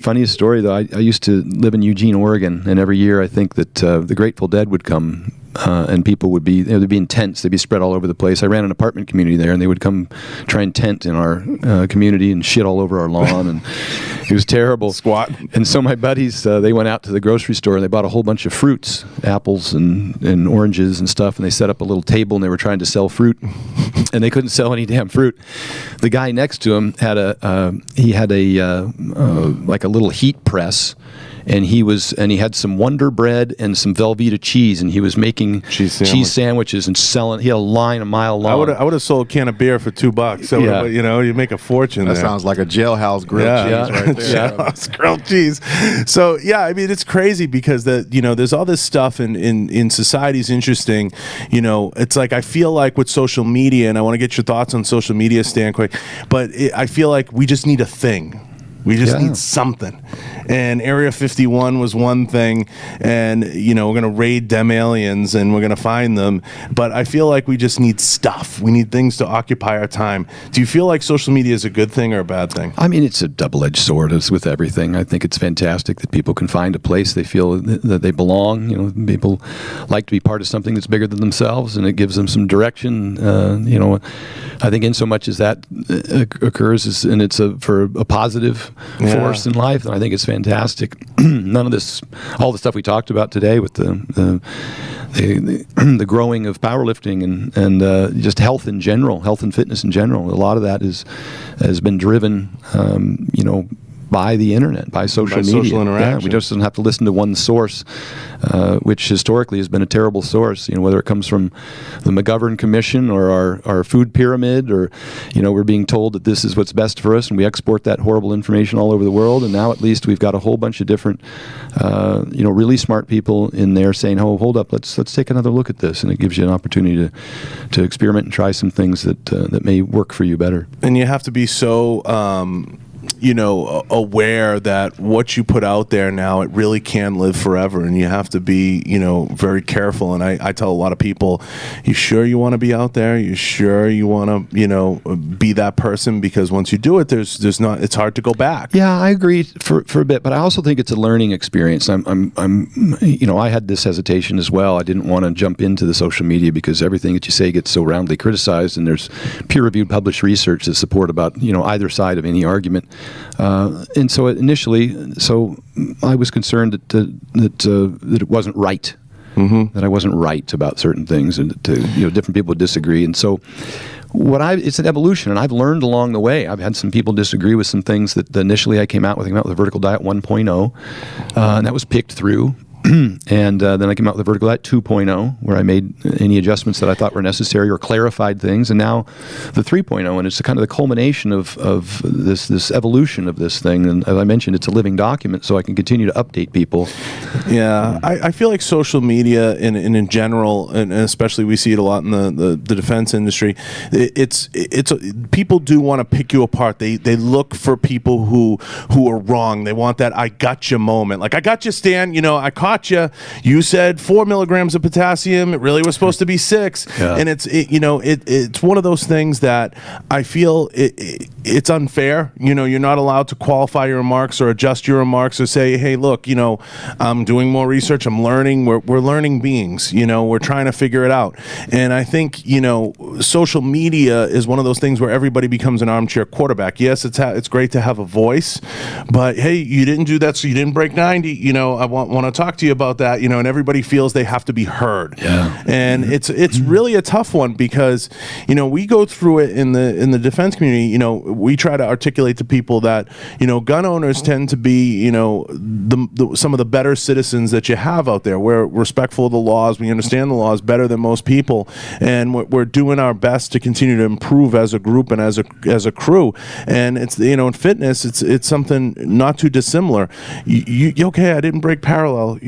funniest story though. I used to live in Eugene, Oregon, and every year I think that the Grateful Dead would come. And people would be, they'd be in tents. They'd be spread all over the place. I ran an apartment community there, and they would come try and tent in our community and shit all over our lawn, and it was terrible. Squat. And so my buddies, they went out to the grocery store, and they bought a whole bunch of fruits, apples and oranges and stuff, and they set up a little table, and they were trying to sell fruit, and they couldn't sell any damn fruit. The guy next to him had like a little heat press. And he had some Wonder Bread and some Velveeta cheese, and he was making cheese sandwiches and selling. He had a line a mile long. I would have sold a can of beer for $2. So you make a fortune. That there. sounds like a jailhouse grilled cheese right there. Jailhouse grilled cheese. So it's crazy because there's all this stuff in society's interesting. It's like I feel like with social media, and I want to get your thoughts on social media, Stan, quick. But I feel like we just need a thing. We just need something. And Area 51 was one thing, and we're going to raid them aliens and we're going to find them, but I feel like we just need stuff. We need things to occupy our time. Do you feel like social media is a good thing or a bad thing? I mean, it's a double-edged sword as with everything. I think it's fantastic that people can find a place they feel that they belong. People like to be part of something that's bigger than themselves, and it gives them some direction. I think in so much as that occurs, and it's for a positive force in life, and I think it's fantastic. None of this, all the stuff we talked about today with the growing of powerlifting and just health in general, health and fitness in general, a lot of that has been driven, by the internet, by social media. Social interaction. We just don't have to listen to one source, which historically has been a terrible source. Whether it comes from the McGovern Commission or our food pyramid, or we're being told that this is what's best for us, and we export that horrible information all over the world. And now at least we've got a whole bunch of different, really smart people in there saying, "Oh, hold up, let's take another look at this," and it gives you an opportunity to experiment and try some things that may work for you better. And you have to be so. Aware that what you put out there now, it really can live forever, and you have to be, very careful. And I tell a lot of people, you sure you want to be out there? You sure you want to, be that person? Because once you do it, it's hard to go back. Yeah, I agree for a bit, but I also think it's a learning experience. I had this hesitation as well. I didn't want to jump into the social media because everything that you say gets so roundly criticized, and there's peer-reviewed published research that support about, either side of any argument. And so initially, I was concerned that it wasn't right, that I wasn't right about certain things, and different people would disagree. And so, it's an evolution, and I've learned along the way. I've had some people disagree with some things that initially I came out with. I came out with a Vertical Diet 1.0, and that was picked through. And then I came out with the Vertical Diet 2.0, where I made any adjustments that I thought were necessary or clarified things, and now the 3.0, and it's kind of the culmination of this evolution of this thing. And as I mentioned, it's a living document, so I can continue to update people. Yeah, I feel like social media in general, and especially we see it a lot in the defense industry. It's people do want to pick you apart. They look for people who are wrong. They want that "I got you" moment. Like, I got you, Stan. I caught you. You said 4 milligrams of potassium. It really was supposed to be 6. Yeah. And it's one of those things that I feel it's unfair. You're not allowed to qualify your remarks or adjust your remarks or say, "Hey, look, I'm doing more research. I'm learning. We're learning beings. We're trying to figure it out." And I think social media is one of those things where everybody becomes an armchair quarterback. Yes, it's great to have a voice, but hey, you didn't do that, so you didn't break 90. I want to talk to you about that, and everybody feels they have to be heard. Yeah. And it's really a tough one because, we go through it in the defense community. We try to articulate to people that, gun owners tend to be, some of the better citizens that you have out there. We're respectful of the laws. We understand the laws better than most people. And we're doing our best to continue to improve as a group and as a crew. And it's, in fitness, it's something not too dissimilar. Okay, I didn't break parallel,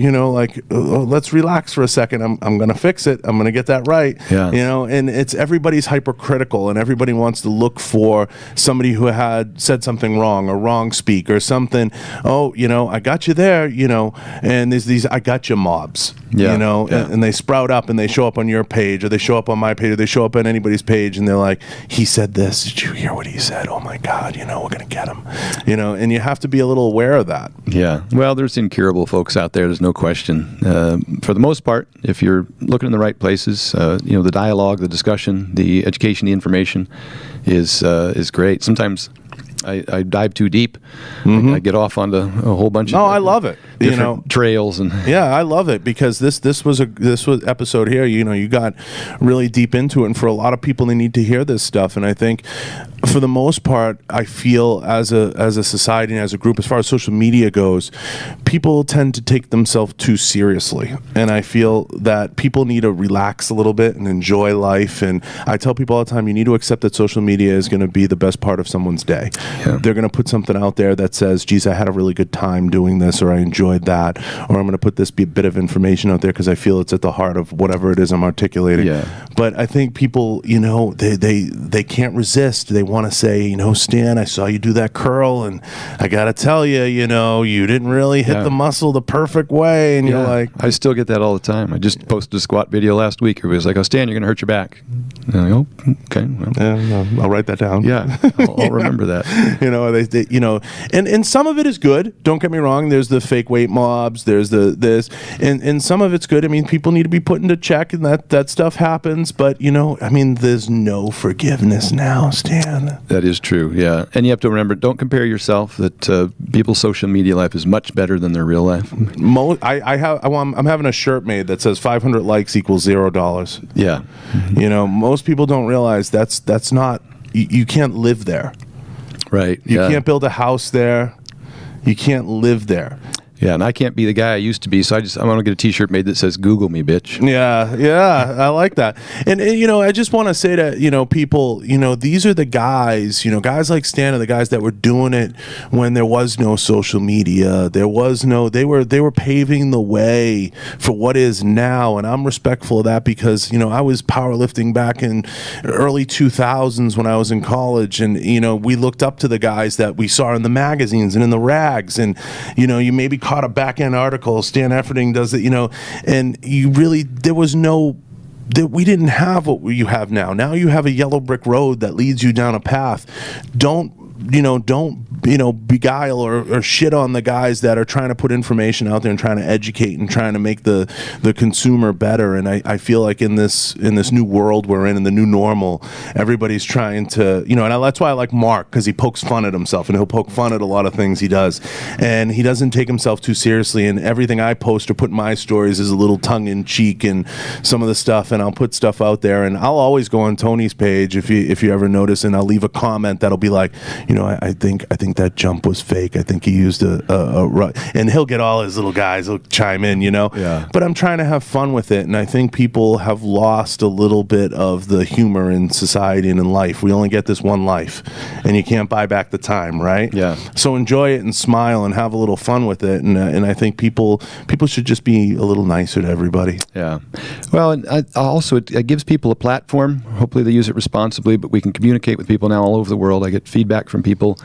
let's relax for a second. I'm going to fix it. I'm going to get that right. Yeah. And it's everybody's hypercritical and everybody wants to look for somebody who had said something wrong or wrong speak or something. Oh, I got you there, and there's these I got you mobs, and they sprout up and they show up on your page or they show up on my page or they show up on anybody's page and they're like, he said this. Did you hear what he said? Oh my God, we're going to get him, and you have to be a little aware of that. Yeah. Well, there's incurable folks out there. There's no question. For the most part, if you're looking in the right places, the dialogue, the discussion, the education, the information is great. Sometimes I dive too deep. I get off onto a whole bunch of I love it. Trails and I love it because this was episode here. You got really deep into it, and for a lot of people, they need to hear this stuff. And I think, for the most part, I feel as a society and as a group, as far as social media goes, people tend to take themselves too seriously, and I feel that people need to relax a little bit and enjoy life. And I tell people all the time, you need to accept that social media is going to be the best part of someone's day. Yeah. They're going to put something out there that says, geez, I had a really good time doing this, or I enjoyed that, or I'm going to put this bit of information out there because I feel it's at the heart of whatever it is I'm articulating. Yeah. But I think people, they can't resist. They want to say, Stan, I saw you do that curl, and I got to tell you, you didn't really hit the muscle the perfect way. And you're like, I still get that all the time. I just posted a squat video last week. It was like, oh, Stan, you're going to hurt your back. And I go, okay. Well, I'll write that down. Yeah, I'll remember that. And some of it is good. Don't get me wrong. There's the fake weight mobs. There's this, and some of it's good. I mean, people need to be put into check, and that stuff happens. But there's no forgiveness now, Stan. That is true. Yeah, and you have to remember, don't compare yourself. That people's social media life is much better than their real life. I'm having a shirt made that says 500 likes equals $0. Yeah. Most people don't realize that's not. You can't live there. Right. You can't build a house there. You can't live there. Yeah, and I can't be the guy I used to be, so I want to get a T-shirt made that says "Google me, bitch." Yeah, I like that. And I just want to say to people, these are the guys, guys like Stan are the guys that were doing it when there was no social media. They were paving the way for what is now, and I'm respectful of that because I was powerlifting back in early 2000s when I was in college, and we looked up to the guys that we saw in the magazines and in the rags, and you maybe caught a back-end article, Stan Efferding does it, and we didn't have what you have now. Now you have a yellow brick road that leads you down a path. Don't beguile or shit on the guys that are trying to put information out there and trying to educate and trying to make the consumer better. And I feel like in this new world we're in the new normal, everybody's trying to, and that's why I like Mark, because he pokes fun at himself, and he'll poke fun at a lot of things he does, and he doesn't take himself too seriously. And everything I post or put in my stories is a little tongue in cheek and some of the stuff, and I'll put stuff out there, and I'll always go on Tony's page if you ever notice, and I'll leave a comment that'll be like, I think that jump was fake. I think he used and he'll get all his little guys, he'll chime in, Yeah. But I'm trying to have fun with it, and I think people have lost a little bit of the humor in society and in life. We only get this one life, and you can't buy back the time, right? Yeah. So enjoy it and smile and have a little fun with it, and I think people should just be a little nicer to everybody. Yeah. Well, and also it gives people a platform. Hopefully they use it responsibly, but we can communicate with people now all over the world. I get feedback from people.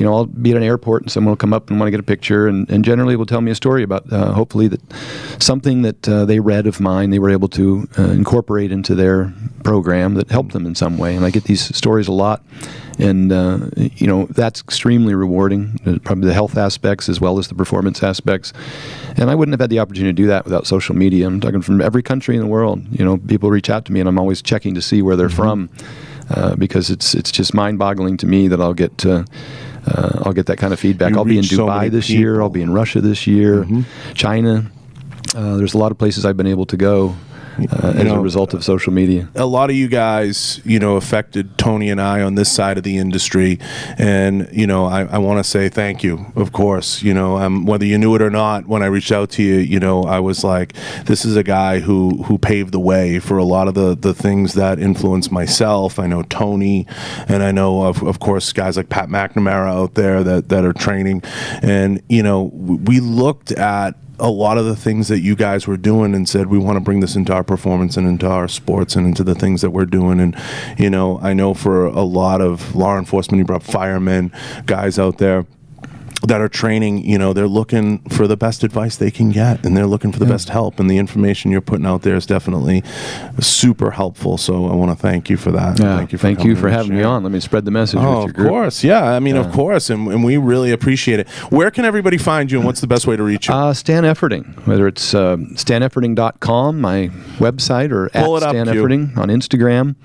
I'll be at an airport and someone will come up and want to get a picture, and generally will tell me a story about hopefully that something that they read of mine they were able to incorporate into their program that helped them in some way. And I get these stories a lot, and that's extremely rewarding. Probably the health aspects as well as the performance aspects. And I wouldn't have had the opportunity to do that without social media. I'm talking from every country in the world. People reach out to me, and I'm always checking to see where they're from. Because it's just mind-boggling to me that I'll get that kind of feedback. I'll be in Dubai this year. I'll be in Russia this year, China. There's a lot of places I've been able to go as a result of social media. A lot of you guys, affected Tony and I on this side of the industry, and I want to say thank you. Of course, whether you knew it or not, when I reached out to you, I was like, this is a guy who paved the way for a lot of the things that influenced myself. I know Tony, and I know of course guys like Pat McNamara out there that are training, and we looked at a lot of the things that you guys were doing and said, we want to bring this into our performance and into our sports and into the things that we're doing. And, I know for a lot of law enforcement, you brought firemen, guys out there that are training, they're looking for the best advice they can get, and they're looking for the best help, and the information you're putting out there is definitely super helpful. So I want to thank you for that. Yeah, thank you for having me on. Let me spread the message with your group. Of course. Yeah, I mean, of course, and we really appreciate it. Where can everybody find you, and what's the best way to reach you? Stan Efferding, whether it's stanefferding.com, my website, or Pull at it up, Stan Q. Efferding on Instagram.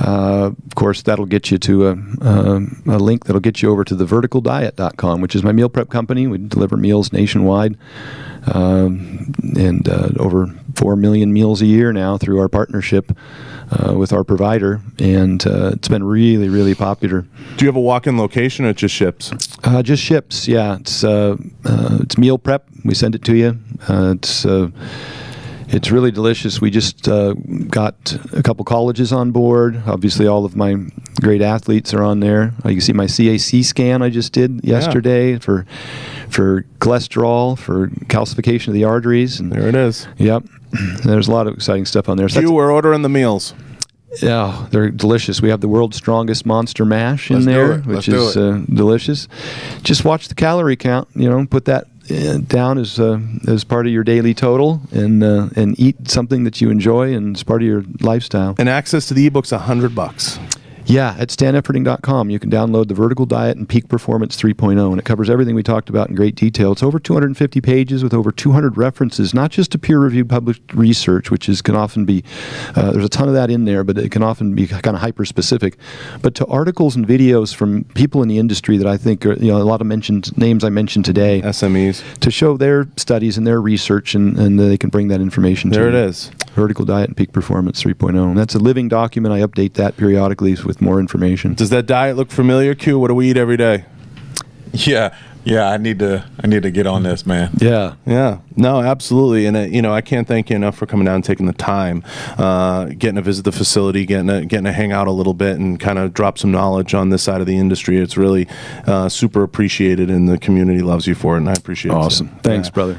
Of course, that'll get you to a link that'll get you over to theverticaldiet.com, which is my meal prep company. We deliver meals nationwide, and over 4 million meals a year now through our partnership with our provider, and it's been really, really popular. Do you have a walk-in location, or it just ships? Just ships, yeah. It's meal prep. We send it to you. It's really delicious. We just got a couple colleges on board. Obviously, all of my great athletes are on there. You can see my CAC scan I just did yesterday for cholesterol, for calcification of the arteries. And There it is. Yep. There's a lot of exciting stuff on there. So We're ordering the meals. yeah, they're delicious. We have the world's strongest monster mash in there, which is delicious. Just watch the calorie count. Put that down as part of your daily total, and eat something that you enjoy and as part of your lifestyle. And access to the ebook's $100. Yeah, at stanefferding.com, you can download the Vertical Diet and Peak Performance 3.0, and it covers everything we talked about in great detail. It's over 250 pages with over 200 references, not just to peer-reviewed published research, which can often be, there's a ton of that in there, but it can often be kind of hyper-specific, but to articles and videos from people in the industry that I think are, a lot of names I mentioned today. SMEs. To show their studies and their research, and they can bring that information to you. There it is. Vertical Diet and Peak Performance 3.0. That's a living document. I update that periodically with more information. Does that diet look familiar, Q? What do we eat every day? Yeah, I need to get on this, man. Yeah. Yeah, no, absolutely. And I can't thank you enough for coming down and taking the time, getting to visit the facility, getting to hang out a little bit and kind of drop some knowledge on this side of the industry. It's really super appreciated, and the community loves you for it, and I appreciate it. Awesome. Thanks, brother.